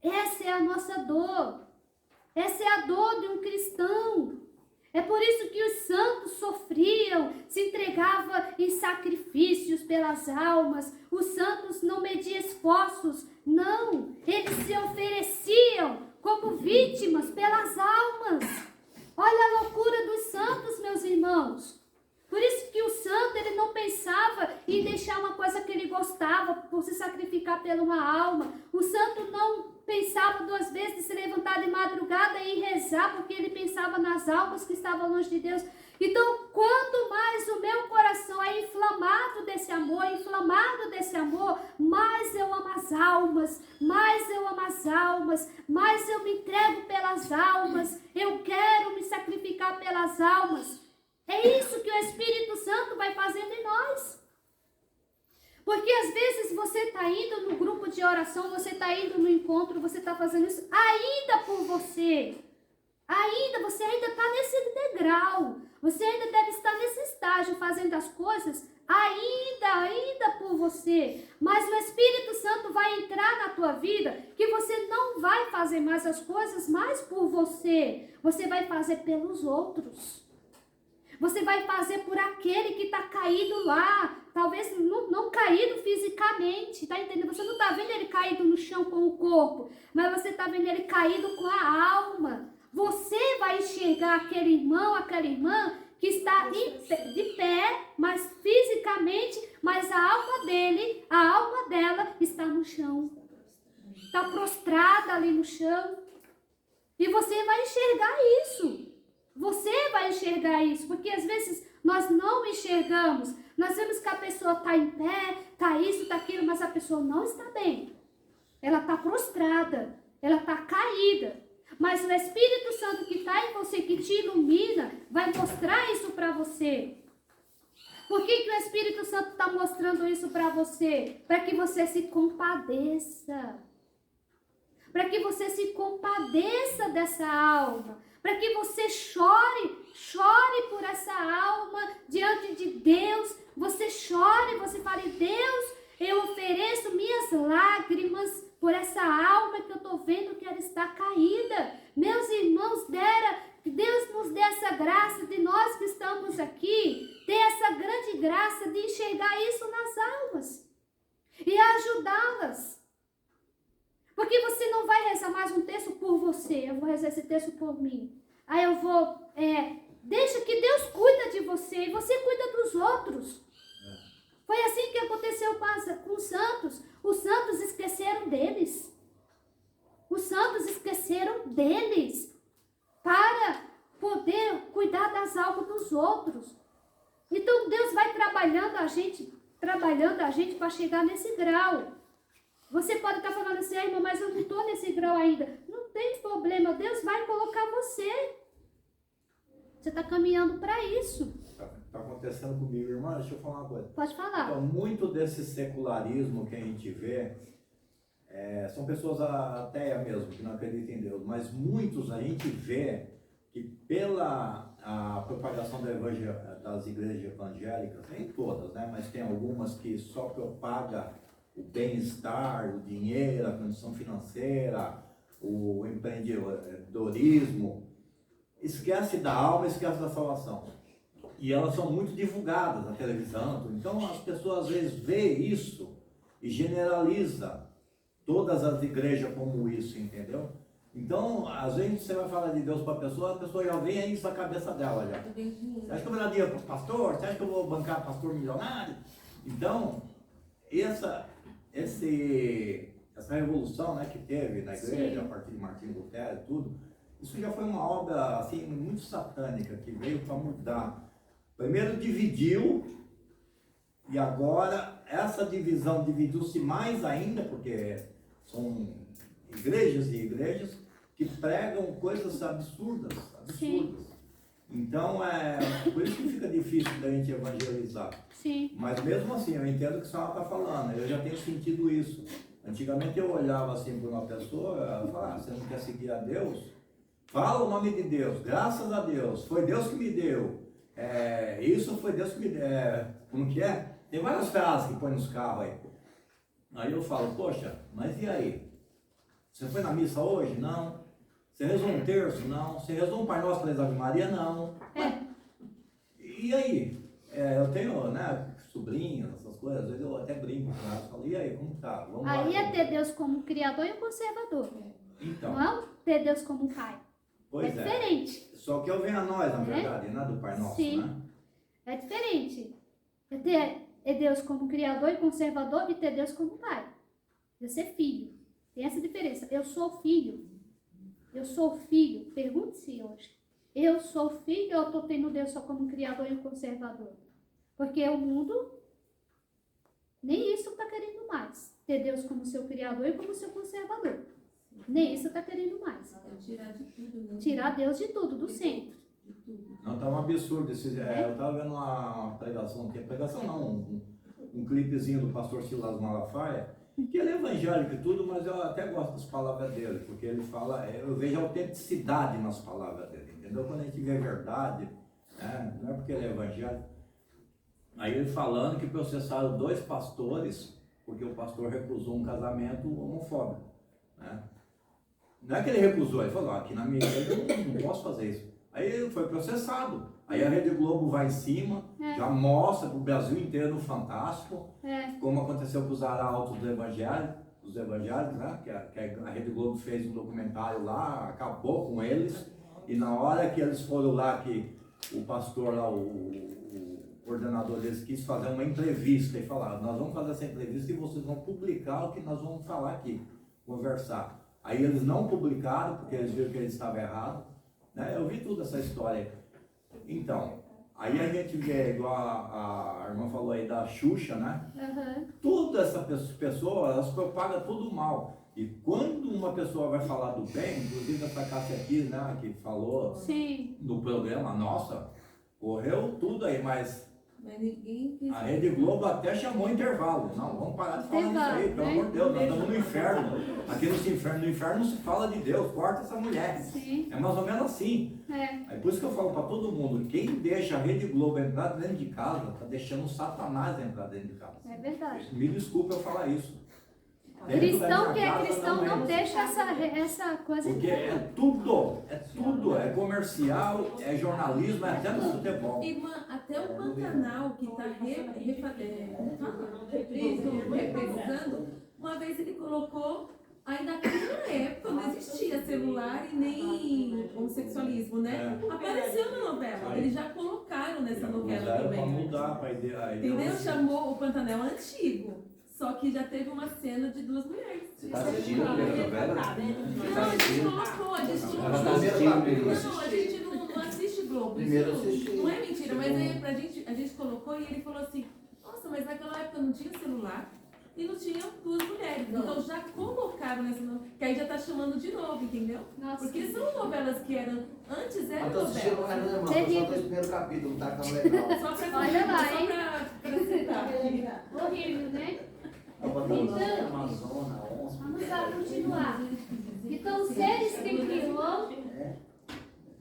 Essa é a nossa dor. Essa é a dor de um cristão. É por isso que os santos sofriam, se entregavam em sacrifícios pelas almas. Os santos não mediam esforços, não. Eles se ofereciam como vítimas pelas almas. Olha a loucura dos santos, meus irmãos. Por isso que o santo, ele não pensava em deixar uma coisa que ele gostava por se sacrificar pela uma alma. O santo não pensava 2 vezes de se levantar de madrugada e rezar, porque ele pensava nas almas que estavam longe de Deus. Então, quanto mais o meu coração é inflamado desse amor, mais eu amo as almas, mais eu me entrego pelas almas, eu quero me sacrificar pelas almas. É isso que o Espírito Santo vai fazendo em nós. Porque às vezes você está indo no grupo de oração, você está indo no encontro, você está fazendo isso ainda por você. Você ainda está nesse degrau. Você ainda deve estar nesse estágio fazendo as coisas ainda por você. Mas o Espírito Santo vai entrar na tua vida que você não vai fazer mais as coisas mais por você. Você vai fazer pelos outros. Você vai fazer por aquele que está caído lá. Talvez não caído fisicamente, tá entendendo? Você não está vendo ele caído no chão com o corpo, mas você está vendo ele caído com a alma. Você vai enxergar aquele irmão, aquela irmã que está de pé, mas fisicamente, mas a alma dele, a alma dela está no chão. Está prostrada ali no chão. E você vai enxergar isso. Você vai enxergar isso, porque às vezes nós não enxergamos. Nós vemos que a pessoa está em pé, está isso, está aquilo, mas a pessoa não está bem. Ela está prostrada, ela está caída. Mas o Espírito Santo que está em você, que te ilumina, vai mostrar isso para você. Por que o Espírito Santo está mostrando isso para você? Para que você se compadeça. Para que você se compadeça dessa alma. Para que você chore por essa alma diante de Deus. Você chore, você fale, Deus, eu ofereço minhas lágrimas por essa alma que eu estou vendo que ela está caída. Meus irmãos, que Deus nos dê essa graça de nós que estamos aqui, ter essa grande graça de enxergar isso nas almas e ajudá-las. Porque você não vai rezar mais um texto por você, eu vou rezar esse texto por mim. Aí eu vou, deixa que Deus cuida de você e você cuida dos outros. Foi assim que aconteceu com os santos. Os santos esqueceram deles. Os santos esqueceram deles para poder cuidar das almas dos outros. Então Deus vai trabalhando a gente para chegar nesse grau. Você pode estar falando assim, irmã, mas eu não estou nesse grau ainda. Não tem problema, Deus vai colocar você. Você está caminhando para isso. Está acontecendo comigo, irmã, deixa eu falar uma coisa. Pode falar. Então, muito desse secularismo que a gente vê, são pessoas ateias mesmo, que não acreditam em Deus, mas muitos a gente vê que pela a propagação das igrejas evangélicas, nem todas, né, mas tem algumas que só propagam o bem-estar, o dinheiro, a condição financeira, o empreendedorismo, esquece da alma, esquece da salvação. E elas são muito divulgadas na televisão, então as pessoas às vezes veem isso e generaliza todas as igrejas como isso, entendeu? Então, às vezes você vai falar de Deus para a pessoa já vem isso na cabeça dela já. Você acha que eu vou dar dinheiro para o pastor? Você acha que eu vou bancar pastor milionário? Então, essa revolução, né, que teve na igreja, a partir de Martinho Lutero e tudo, isso já foi uma obra assim, muito satânica, que veio para mudar. Primeiro dividiu, e agora essa divisão dividiu-se mais ainda, porque são igrejas e igrejas que pregam coisas absurdas. Sim. Então, por isso que fica difícil da gente evangelizar. Sim. Mas mesmo assim, eu entendo o que a senhora está falando, eu já tenho sentido isso. Antigamente eu olhava assim para uma pessoa, ela falava, você não quer seguir a Deus? Fala o nome de Deus, graças a Deus, foi Deus que me deu. Isso foi Deus que me deu. Como que é? Tem várias frases que põe nos carros aí. Aí eu falo, poxa, mas e aí? Você foi na missa hoje? Não. Você rezou um terço? Não. Você rezou um Pai Nosso, três Ave Maria? Não. E aí? Eu tenho, né, sobrinhos, essas coisas, às vezes eu até brinco com elas, falo, e aí, como tá? Vamos aí lá, é ter Deus como Criador e o Conservador. Então. Não ter Deus como Pai. Pois diferente. Só que eu venho a nós, na verdade, né, do Pai Nosso, Sim. né? É diferente. É Deus como Criador e Conservador e ter Deus como Pai. É ser filho. Tem essa diferença. Eu sou filho. Eu sou filho. Pergunte-se hoje. Eu sou filho ou eu estou tendo Deus só como Criador e Conservador? Porque o mundo nem isso está querendo mais. Ter Deus como seu Criador e como seu Conservador. Nem isso está querendo mais. Tirar de tudo, né? Tirar Deus de tudo, do centro. Não, tá um absurdo. Eu estava vendo uma pregação, um clipezinho do pastor Silas Malafaia, que ele é evangélico e tudo, mas eu até gosto das palavras dele, porque ele fala, eu vejo autenticidade nas palavras dele, entendeu? Quando a gente vê a verdade, né? Não é porque ele é evangélico. Aí ele falando que processaram 2 pastores, porque o pastor recusou um casamento homofóbico, né? Não é que ele recusou, ele falou, aqui na minha igreja eu não posso fazer isso. Aí ele foi processado. Aí a Rede Globo vai em cima, já mostra pro Brasil inteiro no Fantástico, como aconteceu com os arautos do Evangelho, os evangélicos, né? Que a Rede Globo fez um documentário lá, acabou com eles, e na hora que eles foram lá, que o pastor lá, o coordenador deles quis fazer uma entrevista e falaram, nós vamos fazer essa entrevista e vocês vão publicar o que nós vamos falar aqui, conversar. Aí eles não publicaram, porque eles viram que eles estavam errados, né? Eu vi toda essa história. Então, aí a gente vê, igual a irmã falou aí da Xuxa, né? Toda essa pessoa, elas propagam tudo mal. E quando uma pessoa vai falar do bem, inclusive essa Cássia aqui, né, que falou no programa, nossa, correu tudo aí, mas ninguém quis. a Rede Globo até chamou intervalo. Não, vamos parar de falar isso aí, pelo amor de Deus, nós estamos no inferno. Aqui no inferno não se fala de Deus, corta essa mulher. É mais ou menos assim. É por isso que eu falo para todo mundo, quem deixa a Rede Globo entrar dentro de casa, está deixando o Satanás entrar dentro de casa. É verdade. Me desculpe eu falar isso. Cristão que é cristão não deixa essa coisa. Porque é tudo, é comercial, é jornalismo, é até no futebol. Irmã, até o Pantanal que está reprisando, uma vez ele colocou, aí naquela época não existia celular e nem homossexualismo, né? Apareceu na novela, eles já colocaram nessa novela também. Para mudar, para ideia. Entendeu? Chamou o Pantanal antigo. Só que já teve uma cena de 2 mulheres. Você está assistindo a primeira novela? Não, a gente colocou, a gente não assiste Globo. Isso não é mentira, mas aí a gente colocou e ele falou assim, nossa, mas naquela época não tinha celular e não tinha 2 mulheres. Então já colocaram nessa novela, que aí já tá chamando de novo, entendeu? Porque são novelas que eram, antes eram novelas. Só dois primeiros capítulos, tá tão legal. Olha lá, hein? Pra citar. Horrível, né? Então, vamos lá continuar. Então, os seres que criou,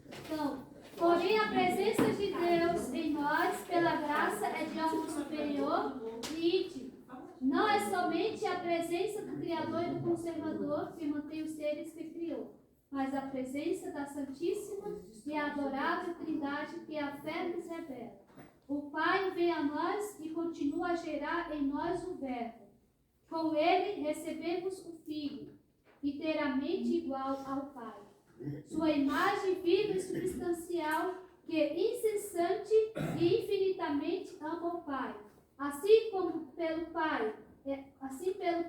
então, porém a presença de Deus em nós, pela graça, é de algo superior e íntimo. Não é somente a presença do Criador e do Conservador que mantém os seres que criou, mas a presença da Santíssima e Adorável Trindade que a fé nos revela. O Pai vem a nós e continua a gerar em nós o Verbo. Com ele recebemos o Filho, inteiramente igual ao Pai. Sua imagem viva e substancial, que incessante e infinitamente ama o Pai. Assim pelo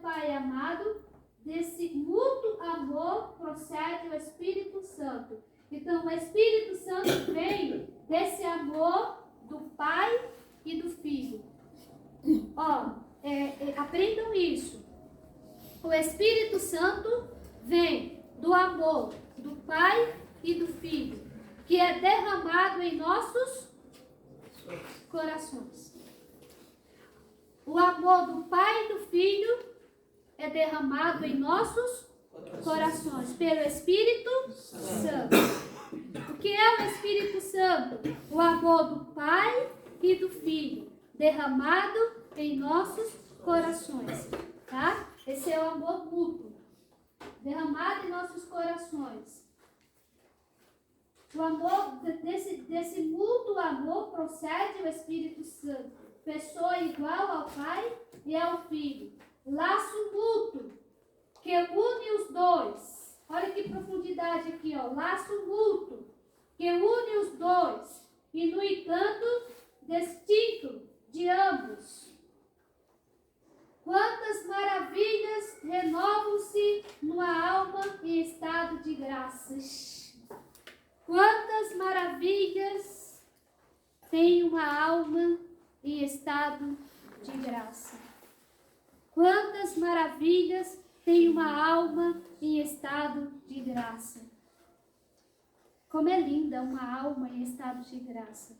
Pai amado, desse mútuo amor procede o Espírito Santo. Então, o Espírito Santo vem desse amor do Pai e do Filho. Aprendam isso. O Espírito Santo vem do amor do Pai e do Filho, que é derramado em nossos corações. O amor do Pai e do Filho é derramado em nossos corações pelo Espírito Santo. O que é o Espírito Santo? O amor do Pai e do Filho derramado em nossos corações, tá? Esse é o amor mútuo, derramado em nossos corações. O amor, desse mútuo amor procede o Espírito Santo, pessoa igual ao Pai e ao Filho, laço mútuo que une os dois. Olha que profundidade aqui, ó, laço mútuo que une os dois e, no entanto, distinto de ambos. Quantas maravilhas renovam-se numa alma em estado de graças. Quantas maravilhas tem uma alma em estado de graça. Quantas maravilhas tem uma alma em estado de graça. Como é linda uma alma em estado de graça.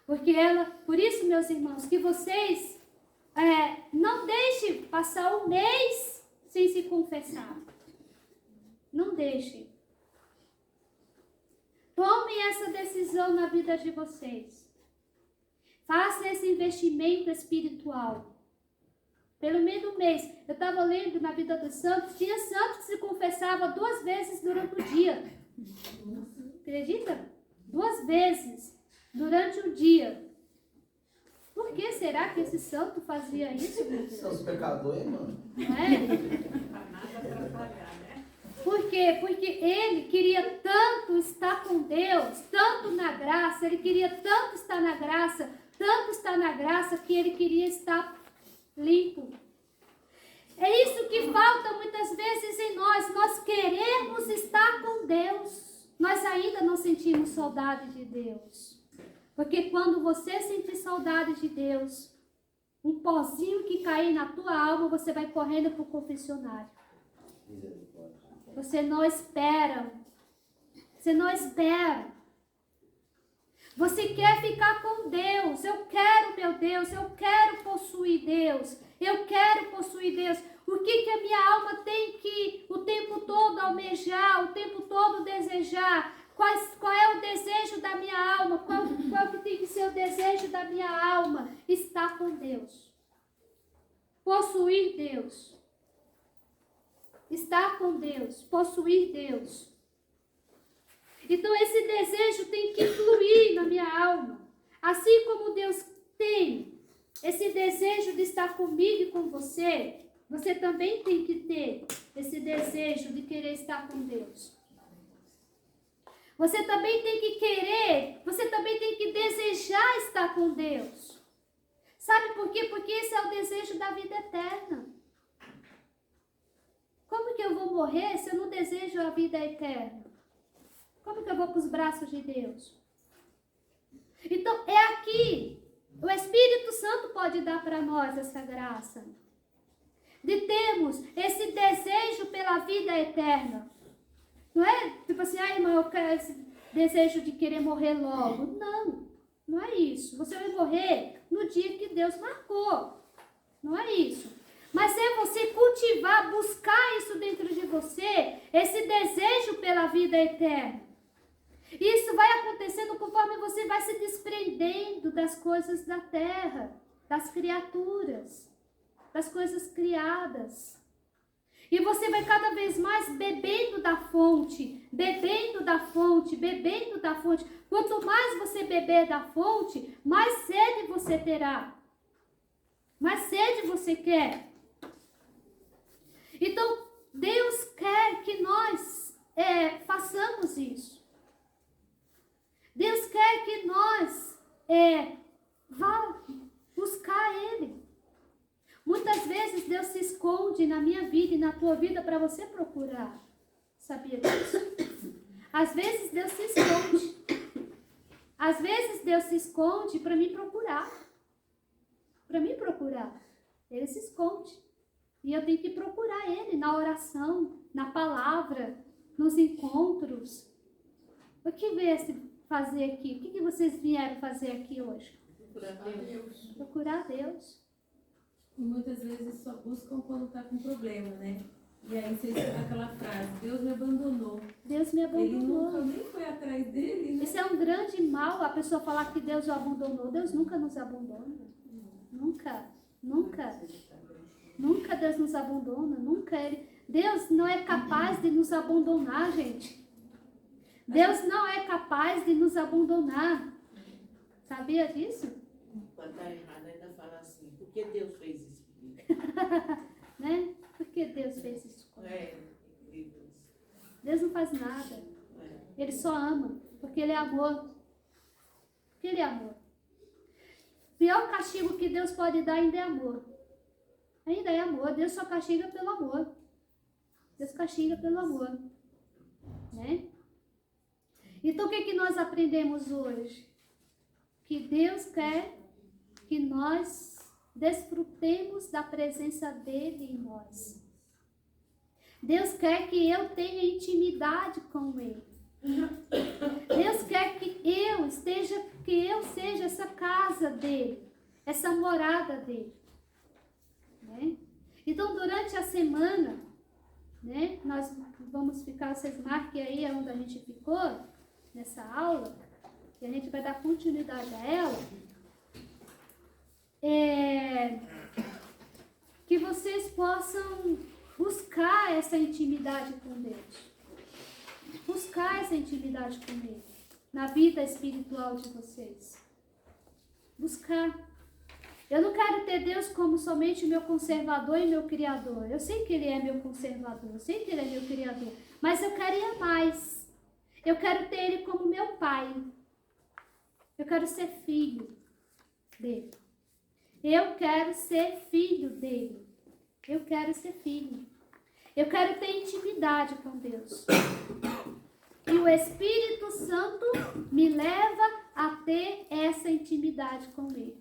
Porque por isso, meus irmãos, que vocês não deixem passar um mês sem se confessar. Não deixem. Tomem essa decisão na vida de vocês. Façam esse investimento espiritual. Pelo menos um mês. Eu estava lendo na vida dos santos, tinha santos que se confessava 2 vezes durante o dia. Acredita? 2 vezes. durante o dia. Por que será que esse santo fazia isso, meu Deus? São os pecadores, mano. Não é? Por quê? Porque ele queria tanto estar com Deus, tanto na graça, ele queria tanto estar na graça, que ele queria estar limpo. É isso que falta muitas vezes em nós. Nós queremos estar com Deus. Nós ainda não sentimos saudade de Deus. Porque quando você sentir saudade de Deus, um pozinho que cair na tua alma, você vai correndo para o confessionário. Você não espera. Você não espera. Você quer ficar com Deus. Eu quero, meu Deus. Eu quero possuir Deus. Eu quero possuir Deus. O que a minha alma tem que o tempo todo almejar, o tempo todo desejar? Qual é o desejo da minha alma? Qual que tem que ser o desejo da minha alma? Estar com Deus. Possuir Deus. Estar com Deus. Possuir Deus. Então esse desejo tem que fluir na minha alma. Assim como Deus tem esse desejo de estar comigo e com você, você também tem que ter esse desejo de querer estar com Deus. Você também tem que querer, você também tem que desejar estar com Deus. Sabe por quê? Porque esse é o desejo da vida eterna. Como que eu vou morrer se eu não desejo a vida eterna? Como que eu vou para os braços de Deus? Então, é aqui. O Espírito Santo pode dar para nós essa graça. De termos esse desejo pela vida eterna. Não é tipo assim, irmão, eu quero esse desejo de querer morrer logo. Não, não é isso. Você vai morrer no dia que Deus marcou. Não é isso. Mas é você cultivar, buscar isso dentro de você, esse desejo pela vida eterna. Isso vai acontecendo conforme você vai se desprendendo das coisas da terra, das criaturas, das coisas criadas. E você vai cada vez mais bebendo da fonte, bebendo da fonte, bebendo da fonte. Quanto mais você beber da fonte, mais sede você terá. Mais sede você quer. Então, Deus quer que nós façamos isso. Deus quer que nós vá buscar Ele. Muitas vezes Deus se esconde na minha vida e na tua vida para você procurar. Sabia disso? Às vezes Deus se esconde. Às vezes Deus se esconde para me procurar. Para me procurar. Ele se esconde. E eu tenho que procurar Ele na oração, na palavra, nos encontros. O que veio fazer aqui? O que vocês vieram fazer aqui hoje? Procurar Deus. Procurar Deus. E muitas vezes só buscam quando está com problema, né? E aí você escuta aquela frase, Deus me abandonou. Deus me abandonou. Ele nunca nem foi atrás dele, né? Isso é um grande mal, a pessoa falar que Deus o abandonou. Deus nunca nos abandona. Nunca, nunca. Nunca Deus nos abandona, nunca Ele. Deus não é capaz de nos abandonar, gente. Deus não é capaz de nos abandonar. Sabia disso? Quando está errado, ainda fala assim, por que Deus fez isso comigo? Né? Por que Deus fez isso comigo? Deus. Deus não faz nada. Ele só ama, porque Ele é amor. Porque Ele é amor. O pior castigo que Deus pode dar ainda é amor. Ainda é amor. Deus só castiga pelo amor. Deus castiga pelo amor. Né? Então, o que nós aprendemos hoje? Que Deus quer que nós desfrutemos da presença dEle em nós. Deus quer que eu tenha intimidade com Ele. Deus quer que eu seja essa casa dEle, essa morada dEle. Né? Então, durante a semana, né, nós vamos ficar, vocês marquem aí onde a gente ficou, nessa aula, e a gente vai dar continuidade a ela. Que vocês possam buscar essa intimidade com Deus. Buscar essa intimidade com Ele. na vida espiritual de vocês. Buscar. Eu não quero ter Deus como somente meu conservador e meu criador. Eu sei que Ele é meu conservador, eu sei que Ele é meu criador, mas eu quero ir a mais. Eu quero ter Ele como meu pai. Eu quero ser filho dele. Eu quero ser filho dele. Eu quero ser filho. Eu quero ter intimidade com Deus. E o Espírito Santo me leva a ter essa intimidade com Ele.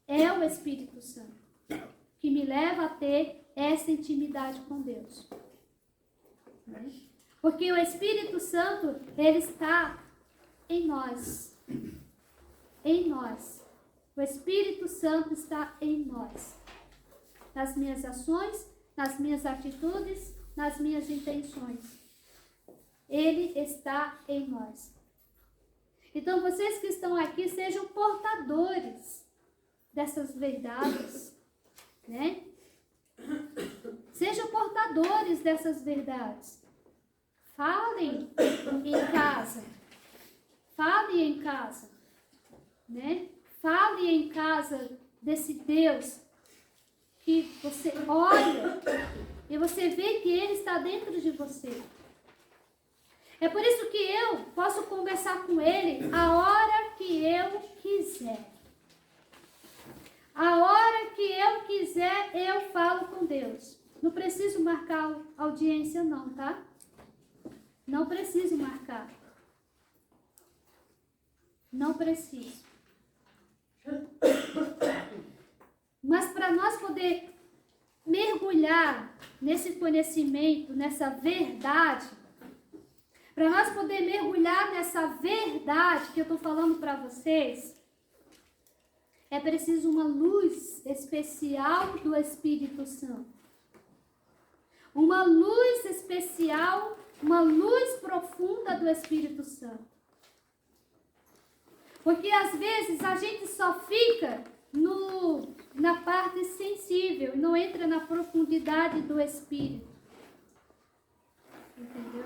É o Espírito Santo que me leva a ter essa intimidade com Deus. Porque o Espírito Santo, Ele está em nós. Em nós. O Espírito Santo está em nós. Nas minhas ações, nas minhas atitudes, nas minhas intenções. Ele está em nós. Então, vocês que estão aqui, sejam portadores dessas verdades, né? Sejam portadores dessas verdades. Falem em casa. Falem em casa, né? Falem em casa desse Deus que você olha e você vê que Ele está dentro de você. É por isso que eu posso conversar com Ele a hora que eu quiser. A hora que eu quiser, eu falo com Deus. Não preciso marcar audiência não, tá? Não preciso marcar. Não preciso. Mas para nós poder mergulhar nesse conhecimento, nessa verdade, para nós poder mergulhar nessa verdade que eu estou falando para vocês, é preciso uma luz especial do Espírito Santo. Uma luz especial, uma luz profunda do Espírito Santo. Porque às vezes a gente só fica na parte sensível, não entra na profundidade do Espírito. Entendeu?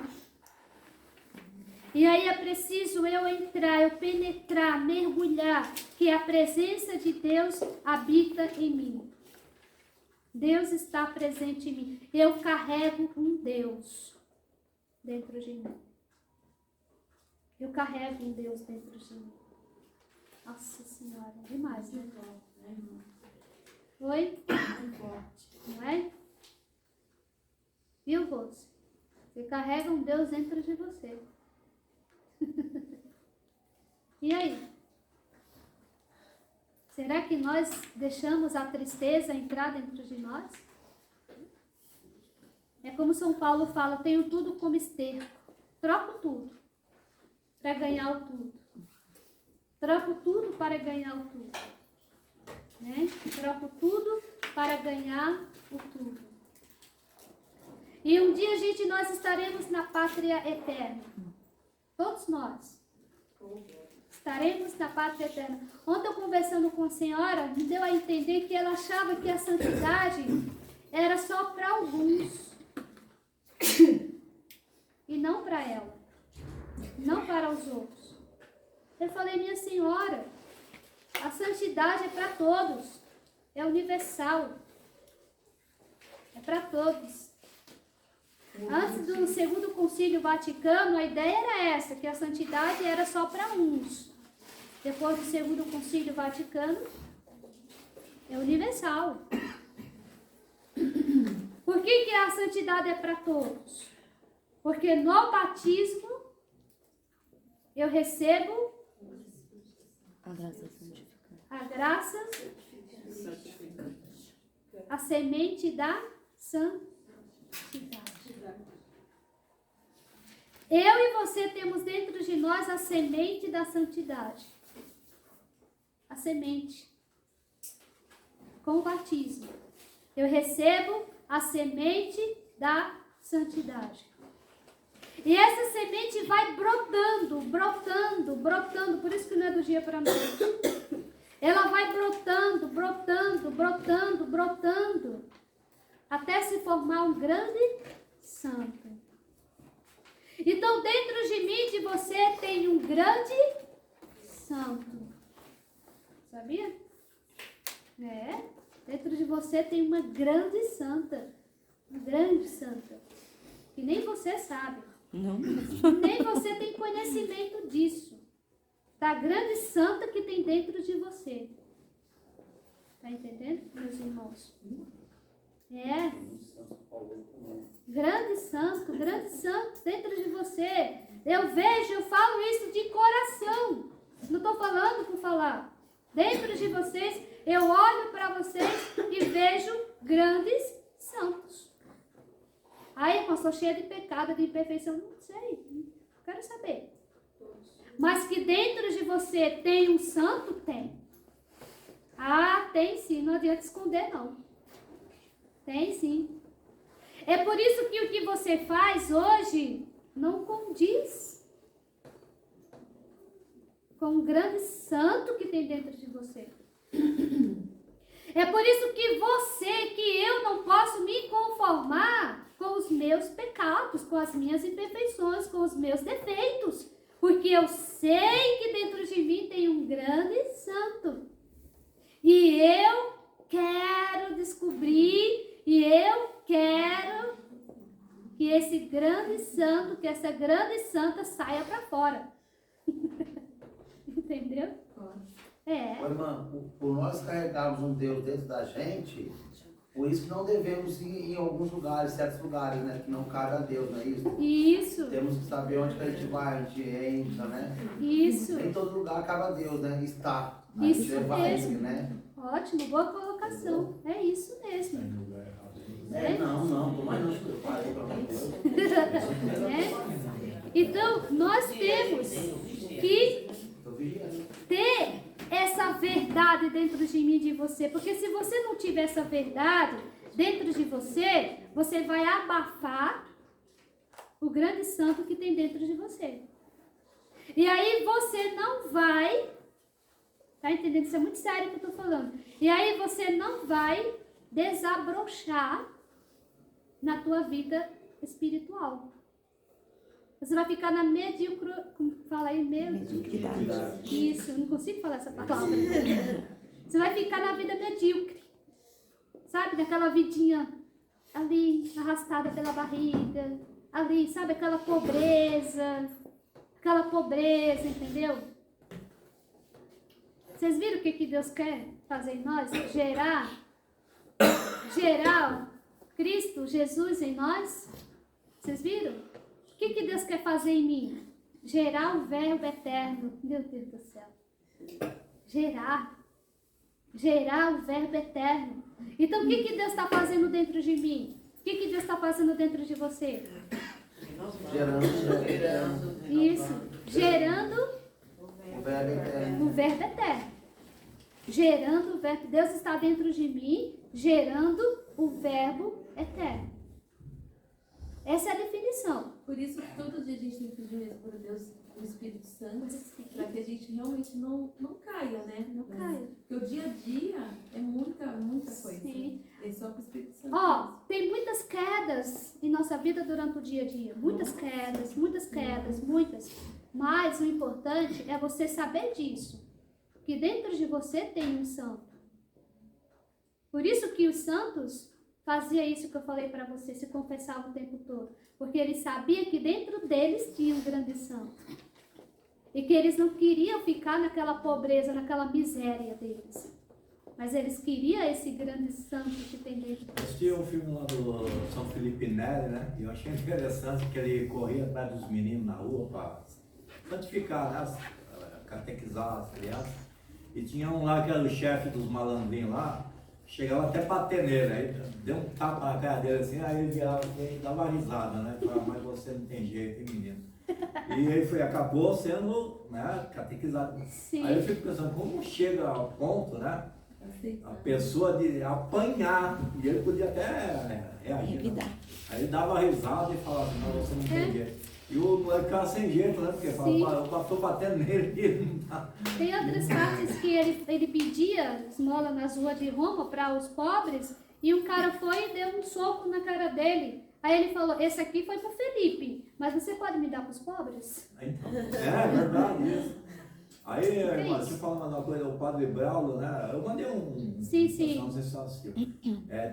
E aí é preciso eu entrar, eu penetrar, mergulhar, que a presença de Deus habita em mim. Deus está presente em mim. Eu carrego um Deus dentro de mim. Eu carrego um Deus dentro de mim. Nossa Senhora, demais, né? Oi? Não é? Viu, Rose? Você carrega um Deus dentro de você. E aí? Será que nós deixamos a tristeza entrar dentro de nós? É como São Paulo fala, tenho tudo como esterco. Troco tudo para ganhar o tudo. Troco tudo para ganhar o tudo. Né? Troco tudo para ganhar o tudo. E um dia, gente, nós estaremos na pátria eterna. Todos nós. Estaremos na pátria eterna. Ontem eu conversando com a senhora, me deu a entender que ela achava que a santidade era só para alguns. E não para ela. Não para os outros. Eu falei, minha senhora, a santidade é para todos. É universal. É para todos. Antes do Segundo Concílio Vaticano, a ideia era essa, que a santidade era só para uns. Depois do Segundo Concílio Vaticano, é universal. Por que a santidade é para todos? Porque no batismo eu recebo a graça, a semente da santidade. Eu e você temos dentro de nós a semente da santidade. A semente. Com o batismo. Eu recebo a semente da santidade. E essa semente vai brotando, brotando, brotando. Por isso que não é do dia para a noite. Ela vai brotando, brotando, brotando, brotando. Até se formar um grande santo. Então Então, dentro de mim, de você, tem um grande santo. Sabia? Dentro de você tem uma grande santa. Uma grande santa. Que nem você sabe. Não. Nem você tem conhecimento disso. Da grande santa que tem dentro de você. Tá entendendo, meus irmãos? Grande santo dentro de você. Eu vejo, eu falo isso de coração. Não estou falando por falar. Dentro de vocês, eu olho para vocês e vejo grandes santos. Aí, irmão, sou cheia de pecado, de imperfeição. Não sei, não quero saber. Mas que dentro de você tem um santo? Tem. Ah, tem sim, não adianta esconder não. Tem sim. É por isso que o que você faz hoje não condiz com o grande santo que tem dentro de você. É por isso que eu não posso me conformar com os meus pecados, com as minhas imperfeições, com os meus defeitos. Porque eu sei que dentro de mim tem um grande santo. E eu quero descobrir, e eu quero que esse grande santo, que essa grande santa saia para fora. Entendeu? Ô, irmã, por nós carregarmos um Deus dentro da gente, por isso que não devemos ir em alguns lugares, certos lugares, né? Que não cabe a Deus, não é isso? Isso. Temos que saber onde que a gente vai, a gente entra, né? Isso. Nem todo lugar cabe a Deus, né? Está. Isso mesmo. Né? Ótimo, boa colocação. É isso mesmo. Não, mas não eu parei pra Então, nós temos que ter essa verdade dentro de mim e de você. Porque se você não tiver essa verdade dentro de você, você vai abafar o grande santo que tem dentro de você. E aí você não vai... Tá entendendo? Isso é muito sério que eu tô falando. E aí você não vai desabrochar na tua vida espiritual. Você vai ficar na como fala aí? Mediocridade. Isso, eu não consigo falar essa palavra. Você vai ficar na vida medíocre. Sabe? Daquela vidinha ali, arrastada pela barriga. Ali, sabe? Aquela pobreza, entendeu? Vocês viram o que Deus quer fazer em nós? Gerar Cristo, Jesus em nós. Vocês viram? O que Deus quer fazer em mim? Gerar o verbo eterno. Meu Deus do céu. Gerar o verbo eterno. Então, o que Deus está fazendo dentro de mim? O que Deus está fazendo dentro de você? Gerando. Isso. Gerando o verbo eterno. Gerando o verbo. Deus está dentro de mim, gerando o verbo eterno. Essa é a definição. Por isso que todo dia a gente tem que pedir mesmo para Deus o Espírito Santo, para que a gente realmente não caia, né? Não caia. Porque o dia a dia é muita coisa. Sim. É só para o Espírito Santo. Tem muitas quedas em nossa vida durante o dia a dia. Muitas quedas. Mas o importante é você saber disso. Que dentro de você tem um santo. Por isso que os santos faziam isso que eu falei para você, se confessavam o tempo todo. Porque eles sabiam que dentro deles tinha um grande santo. E que eles não queriam ficar naquela pobreza, naquela miséria deles. Mas eles queriam esse grande santo que tem dentro deles. Assisti um filme lá do São Felipe Neri, né? E eu achei interessante que ele corria atrás dos meninos na rua para santificar, né? Catequizar as crianças. E tinha um lá que era o chefe dos malandrinhos lá, chegava até bater nele, aí deu um tapa na cara dele assim, aí ele virava e dava risada, né? Falava, mas você não tem jeito, hein, menino? E ele acabou sendo, né, catequizado. Sim. Aí eu fico pensando, como chega ao ponto, né? A pessoa de apanhar, e ele podia até reagir. Né? Aí ele dava risada e falava assim, não, você não tem jeito. E o moleque ficava sem jeito, né? Porque falava, eu estou batendo nele e ele não tá. Tem outras partes que ele pedia esmola nas ruas de Roma para os pobres, e um cara foi e deu um soco na cara dele. Aí ele falou, esse aqui foi pro Felipe, mas você pode me dar pros pobres? Então, é verdade isso. Aí, irmã, isso? deixa eu falar mais uma coisa, o Padre Braulo, né? Eu mandei Sim. Não sei se você assistiu.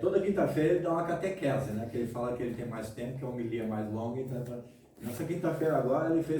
Toda quinta-feira ele dá uma catequese, né? Que ele fala que ele tem mais tempo, que a homilia é mais longa. Então, nessa quinta-feira agora ele fez